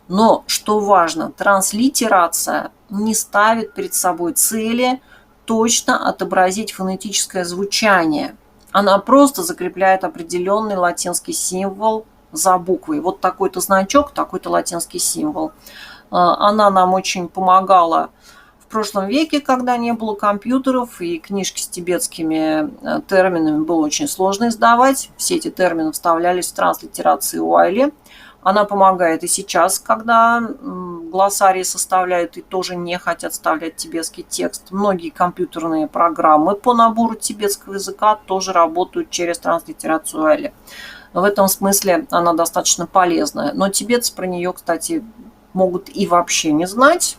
Но, что важно, транслитерация не ставит перед собой цели точно отобразить фонетическое звучание. Она просто закрепляет определенный латинский символ за буквой. Вот такой-то значок, такой-то латинский символ. Она нам очень помогала в прошлом веке, когда не было компьютеров и книжки с тибетскими терминами было очень сложно издавать. Все эти термины вставлялись в транслитерации Уайли. Она помогает и сейчас, когда глоссарии составляют и тоже не хотят вставлять тибетский текст. Многие компьютерные программы по набору тибетского языка тоже работают через транслитерацию Уайли. В этом смысле она достаточно полезная. Но тибетцы про нее, кстати, могут и вообще не знать,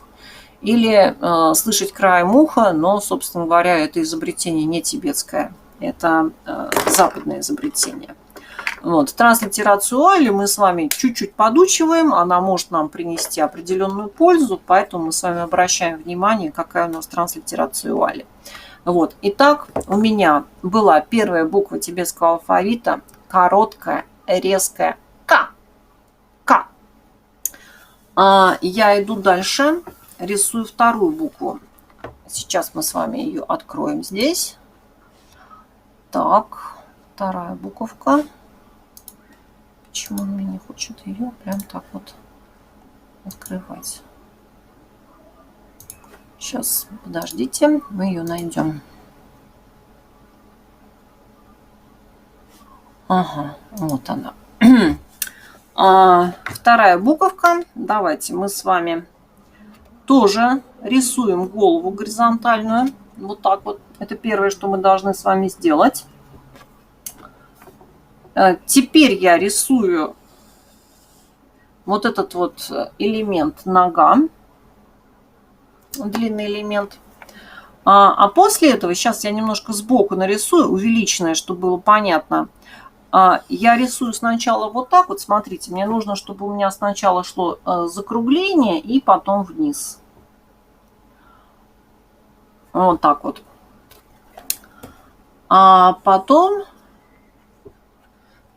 или слышать краем уха, но, собственно говоря, это изобретение не тибетское, это западное изобретение. Вот. Транслитерацию Уайли мы с вами чуть-чуть подучиваем, она может нам принести определенную пользу, поэтому мы с вами обращаем внимание, какая у нас транслитерация Уайли. Вот. Итак, у меня была первая буква тибетского алфавита, короткая, резкая К. К. Я иду дальше, рисую вторую букву. Сейчас мы с вами ее откроем здесь. Так, вторая буковка. Почему он мне не хочет ее прям так вот открывать? Сейчас, подождите, мы ее найдем. Ага, вот она. Вторая буковка. Давайте мы с вами тоже рисуем голову горизонтальную. Вот так вот. Это первое, что мы должны с вами сделать. Теперь я рисую вот этот вот элемент нога. Длинный элемент. А после этого, сейчас я немножко сбоку нарисую, увеличенное, чтобы было понятно. Я рисую сначала вот так вот, смотрите, мне нужно, чтобы у меня сначала шло закругление и потом вниз. Вот так вот. А потом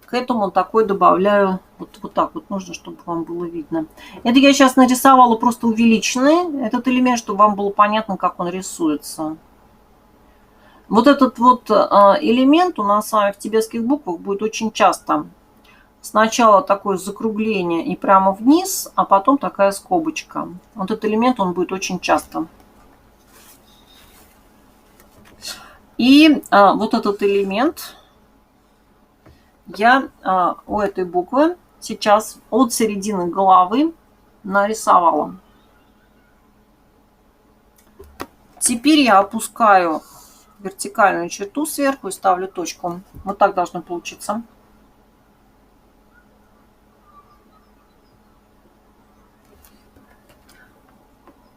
к этому такой добавляю, вот так вот нужно, чтобы вам было видно. Это я сейчас нарисовала просто увеличенный, этот элемент, чтобы вам было понятно, как он рисуется. Вот этот вот элемент у нас с вами в тибетских буквах будет очень часто. Сначала такое закругление и прямо вниз, а потом такая скобочка. Вот этот элемент, он будет очень часто. И вот этот элемент я у этой буквы сейчас от середины головы нарисовала. Теперь я опускаю вертикальную черту сверху и ставлю точку. Вот так должно получиться.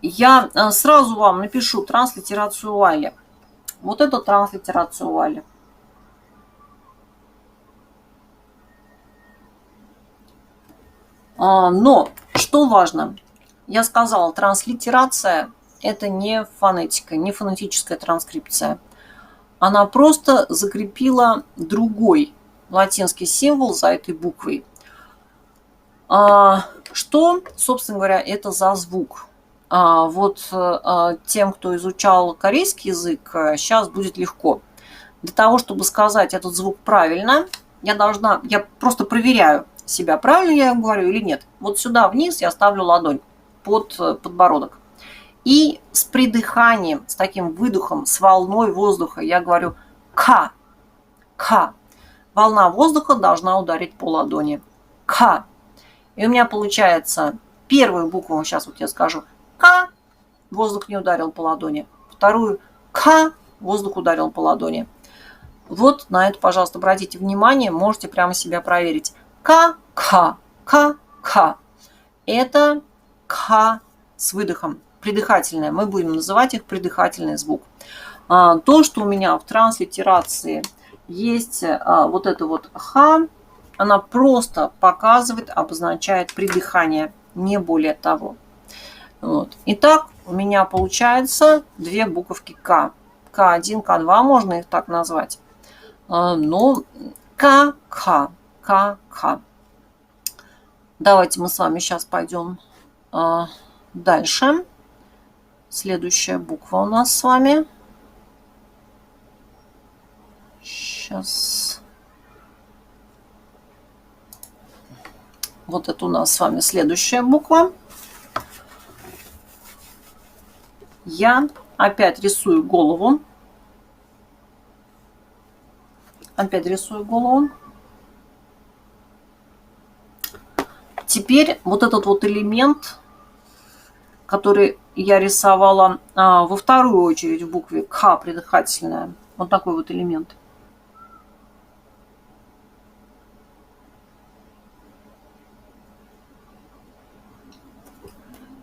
Я сразу вам напишу транслитерацию Уайли. Вот это транслитерация Уайли. Но что важно, я сказала, транслитерация – это не фонетика, не фонетическая транскрипция. Она просто закрепила другой латинский символ за этой буквой. Что, собственно говоря, это за звук? Вот тем, кто изучал корейский язык, сейчас будет легко. Для того, чтобы сказать этот звук правильно, я просто проверяю себя, правильно я говорю или нет. Вот сюда вниз я ставлю ладонь под подбородок. И с придыханием, с таким выдохом, с волной воздуха я говорю «ка», «ка». Волна воздуха должна ударить по ладони. «Ка». И у меня получается первую букву, сейчас вот я скажу «ка», воздух не ударил по ладони. Вторую «ка», воздух ударил по ладони. Вот на это, пожалуйста, обратите внимание, можете прямо себя проверить. Ка, ка, ка, ка. Это ка с выдохом. Придыхательное. Мы будем называть их придыхательный звук. То, что у меня в транслитерации есть вот это вот ха, она просто показывает, обозначает придыхание, не более того. Вот. Итак, у меня получается две буковки К. К1, К2, можно их так назвать. Но К, К, К, К. Давайте мы с вами сейчас пойдем дальше. Следующая буква у нас с вами. Сейчас. Вот это у нас с вами следующая буква. Я опять рисую голову. Опять рисую голову. Теперь вот этот вот элемент, который я рисовала во вторую очередь в букве К придыхательная. Вот такой вот элемент.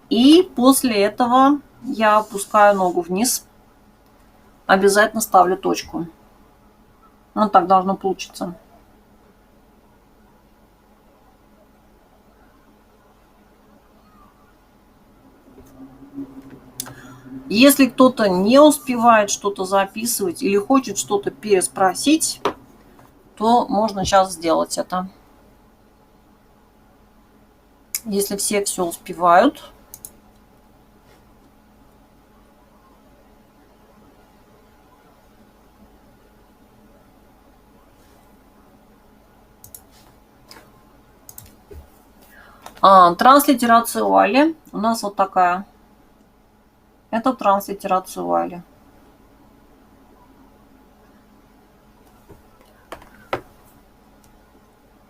И после этого я опускаю ногу вниз. Обязательно ставлю точку. Вот так должно получиться. Если кто-то не успевает что-то записывать или хочет что-то переспросить, то можно сейчас сделать это. Если все успевают. Транслитерациоли у нас вот такая. Это транслитерациоли.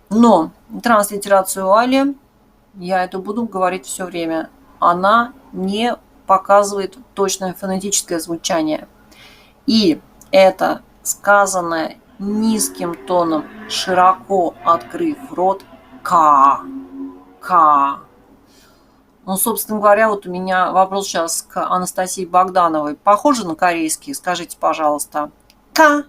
Но транслитерациоли, я это буду говорить все время, она не показывает точное фонетическое звучание. И это сказанное низким тоном, широко открыв рот, ка. Ну, собственно говоря, вот у меня вопрос сейчас к Анастасии Богдановой. Похоже на корейский? Скажите, пожалуйста. Ка.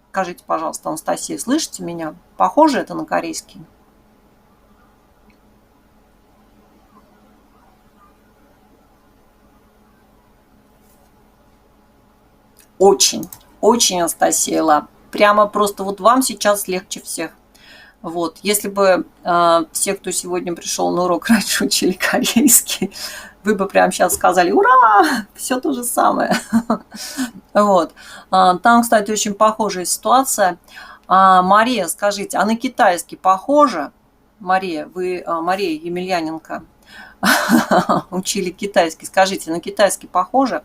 Скажите, пожалуйста, Анастасия, слышите меня? Похоже это на корейский? Очень, Анастасия Ла. Прямо просто вот вам сейчас легче всех. Вот, если бы все, кто сегодня пришел на урок, раньше учили корейский, вы бы прямо сейчас сказали: ура, все то же самое. Вот. Там, кстати, очень похожая ситуация. Мария, скажите, а на китайский похоже? Мария, вы, Мария Емельяненко, учили китайский. Скажите, на китайский похоже?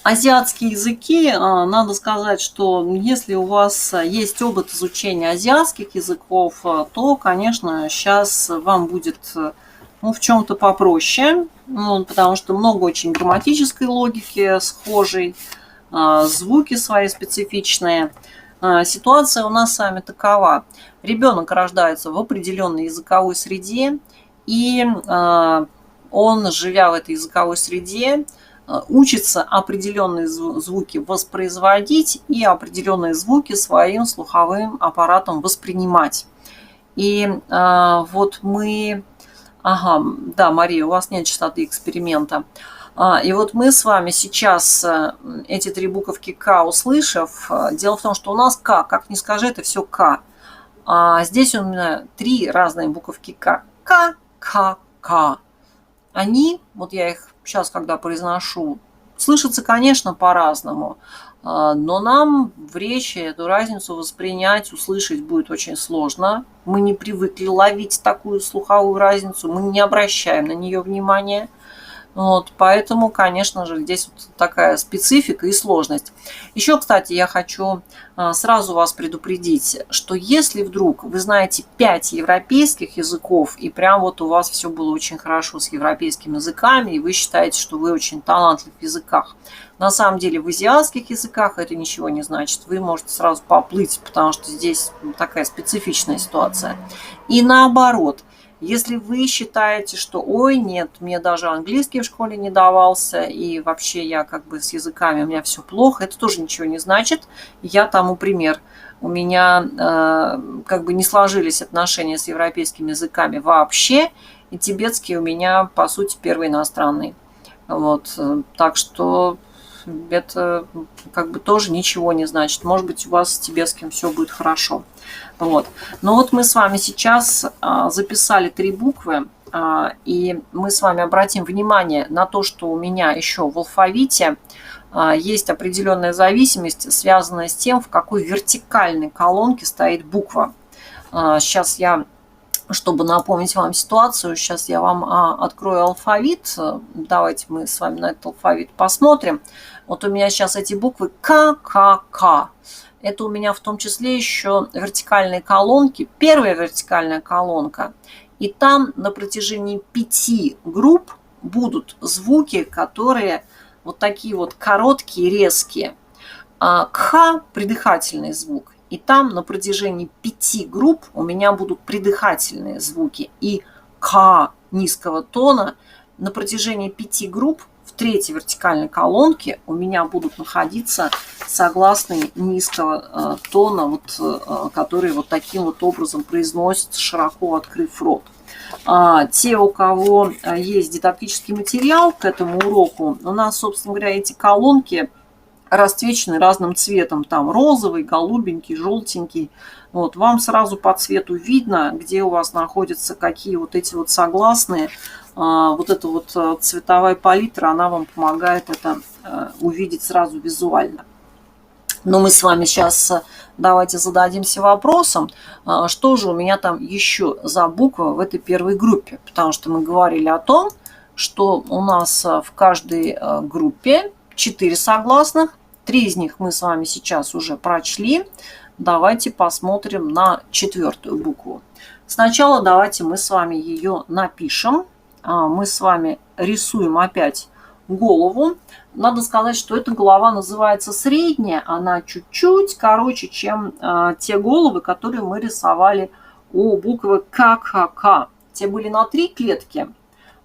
Азиатские языки, надо сказать, что если у вас есть опыт изучения азиатских языков, то, конечно, сейчас вам будет в чем-то попроще, потому что много очень грамматической логики схожей, звуки свои специфичные. Ситуация у нас с вами такова. Ребенок рождается в определенной языковой среде, и он, живя в этой языковой среде, учится определенные звуки воспроизводить и определенные звуки своим слуховым аппаратом воспринимать. И вот мы... Ага, да, Мария, у вас нет частоты эксперимента. И вот мы с вами сейчас эти три буковки К услышав, дело в том, что у нас К, как ни скажи, это все К. А здесь у меня три разные буковки К. К. Они, вот я их сейчас, когда произношу, слышатся, конечно, по-разному, но нам в речи эту разницу воспринять, услышать будет очень сложно. Мы не привыкли ловить такую слуховую разницу, мы не обращаем на нее внимания. Вот, поэтому, конечно же, здесь вот такая специфика и сложность. Еще, кстати, я хочу сразу вас предупредить, что если вдруг вы знаете 5 европейских языков, и прям вот у вас все было очень хорошо с европейскими языками, и вы считаете, что вы очень талантлив в языках, на самом деле в азиатских языках это ничего не значит. Вы можете сразу поплыть, потому что здесь такая специфичная ситуация. И наоборот. Если вы считаете, что ой, нет, мне даже английский в школе не давался, и вообще я как бы с языками, у меня все плохо, это тоже ничего не значит. Я тому пример. У меня как бы не сложились отношения с европейскими языками вообще, и тибетский у меня, по сути, первый иностранный. Вот, так что это как бы тоже ничего не значит. Может быть, у вас с тибетским все будет хорошо. Вот. Но вот мы с вами сейчас записали 3 буквы, и мы с вами обратим внимание на то, что у меня еще в алфавите есть определенная зависимость, связанная с тем, в какой вертикальной колонке стоит буква. Сейчас я Чтобы напомнить вам ситуацию, сейчас я вам открою алфавит. Давайте мы с вами на этот алфавит посмотрим. Вот у меня сейчас эти буквы К, К, К. Это у меня в том числе еще вертикальные колонки. Первая вертикальная колонка. И там на протяжении 5 групп будут звуки, которые вот такие вот короткие, резкие. К – придыхательный звук. И там на протяжении 5 групп у меня будут придыхательные звуки. И К низкого тона на протяжении 5 групп в третьей вертикальной колонке у меня будут находиться согласные низкого тона, вот, которые вот таким вот образом произносятся, широко открыв рот. Те, у кого есть дидактический материал к этому уроку, у нас, собственно говоря, эти колонки расцвечены разным цветом, там розовый, голубенький, желтенький. Вот, вам сразу по цвету видно, где у вас находятся какие вот эти вот согласные. Вот эта вот цветовая палитра, она вам помогает это увидеть сразу визуально. Но мы с вами сейчас давайте зададимся вопросом, что же у меня там еще за буква в этой первой группе. Потому что мы говорили о том, что у нас в каждой группе 4 согласных. 3 из них мы с вами сейчас уже прочли. Давайте посмотрим на 4-ю букву. Сначала давайте мы с вами ее напишем. Мы с вами рисуем опять голову. Надо сказать, что эта голова называется средняя. Она чуть-чуть короче, чем те головы, которые мы рисовали у буквы КХК. Те были на 3 клетки,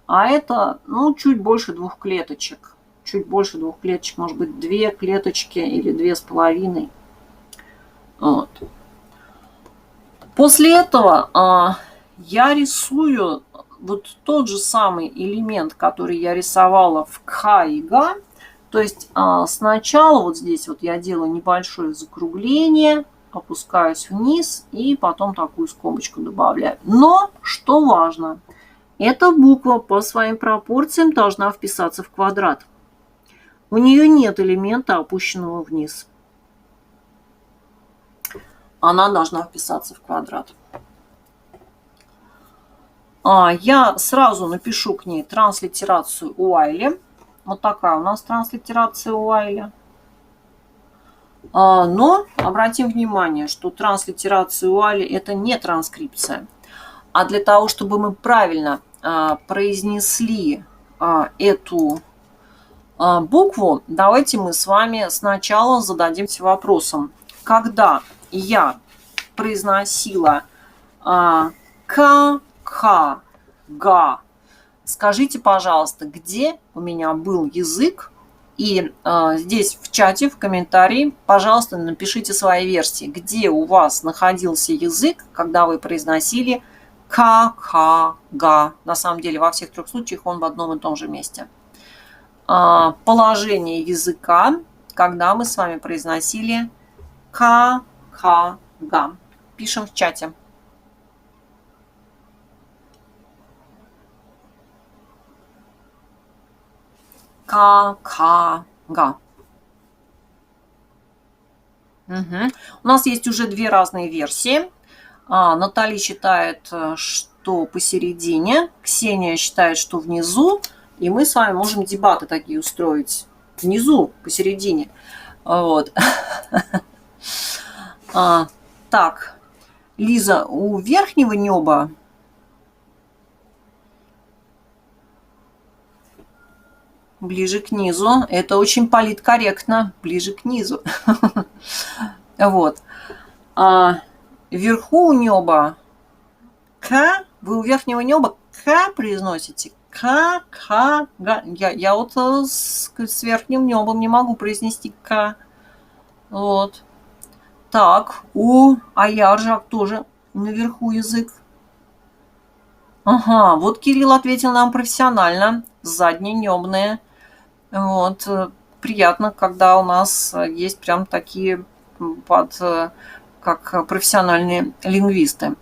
а это чуть больше 2 клеточек. Чуть больше 2 клеточек, может быть, 2 клеточки или 2,5. Вот. После этого я рисую вот тот же самый элемент, который я рисовала в К и Га. То есть сначала вот здесь вот я делаю небольшое закругление, опускаюсь вниз и потом такую скобочку добавляю. Но, что важно, эта буква по своим пропорциям должна вписаться в квадрат. У нее нет элемента, опущенного вниз. Она должна вписаться в квадрат. Я сразу напишу к ней транслитерацию Уайли. Вот такая у нас транслитерация Уайли. Но обратим внимание, что транслитерация Уайли – это не транскрипция. А для того, чтобы мы правильно произнесли эту букву, давайте мы с вами сначала зададимся вопросом. Когда я произносила К, Х, Га, скажите, пожалуйста, где у меня был язык? И здесь в чате, в комментарии, пожалуйста, напишите свои версии, где у вас находился язык, когда вы произносили К, Х, Га. На самом деле, во всех 3 случаях он в одном и том же месте. Положение языка, когда мы с вами произносили К, Х, Га. Пишем в чате. К, Х, Га. Угу. У нас есть уже 2 разные версии. Наталья считает, что посередине, Ксения считает, что внизу. И мы с вами можем дебаты такие устроить внизу, посередине. Вот. Так, Лиза, у верхнего неба ближе к низу. Это очень политкорректно. Ближе к низу. Вот. Вверху у неба К. Вы у верхнего неба К произносите. К, Х, Га. Я вот с верхним небом не могу произнести К. Вот. Так, Аяржак тоже наверху язык. Ага, вот Кирилл ответил нам профессионально. Задненебные. Вот. Приятно, когда у нас есть прям такие как профессиональные лингвисты.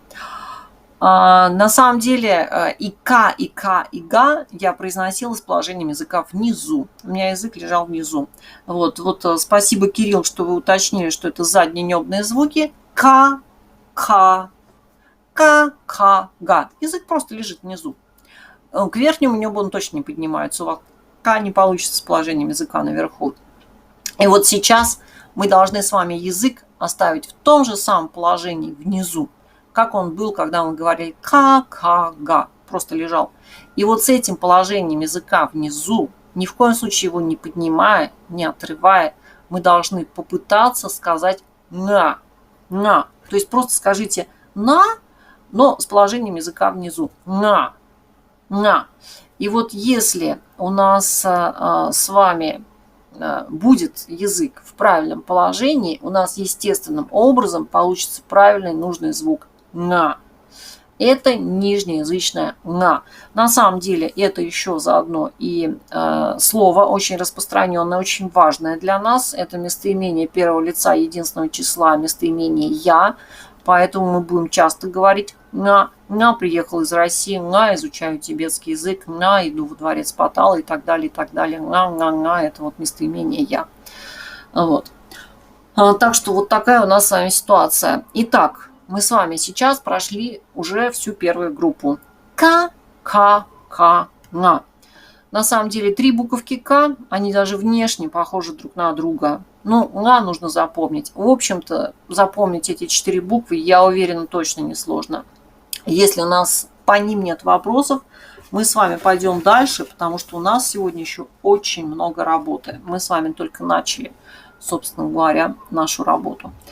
На самом деле и К, и К, и Га я произносила с положением языка внизу. У меня язык лежал внизу. Вот спасибо, Кирилл, что вы уточнили, что это задненебные звуки. К, К, К, ка, га. Язык просто лежит внизу. К верхнему небу он точно не поднимается. У ка не получится с положением языка наверху. И вот сейчас мы должны с вами язык оставить в том же самом положении внизу, как он был, когда мы говорили ка, ка, га. Просто лежал. И вот с этим положением языка внизу, ни в коем случае его не поднимая, не отрывая, мы должны попытаться сказать на. То есть просто скажите на, но с положением языка внизу. На. И вот если у нас с вами будет язык в правильном положении, у нас естественным образом получится правильный нужный звук на. Это нижнеязычное на. На самом деле это еще заодно и слово очень распространенное, очень важное для нас. Это местоимение первого лица единственного числа, местоимение я. Поэтому мы будем часто говорить на приехал из России, на изучаю тибетский язык, на иду во дворец Патала и так далее, и так далее. На это вот местоимение я. Вот. Так что вот такая у нас с вами ситуация. Итак, мы с вами сейчас прошли уже всю первую группу. К, К, К, на. На самом деле 3 буковки К, они даже внешне похожи друг на друга. Ну, на нужно запомнить. В общем-то, запомнить эти 4 буквы, я уверена, точно не сложно. Если у нас по ним нет вопросов, мы с вами пойдем дальше, потому что у нас сегодня еще очень много работы. Мы с вами только начали, собственно говоря, нашу работу.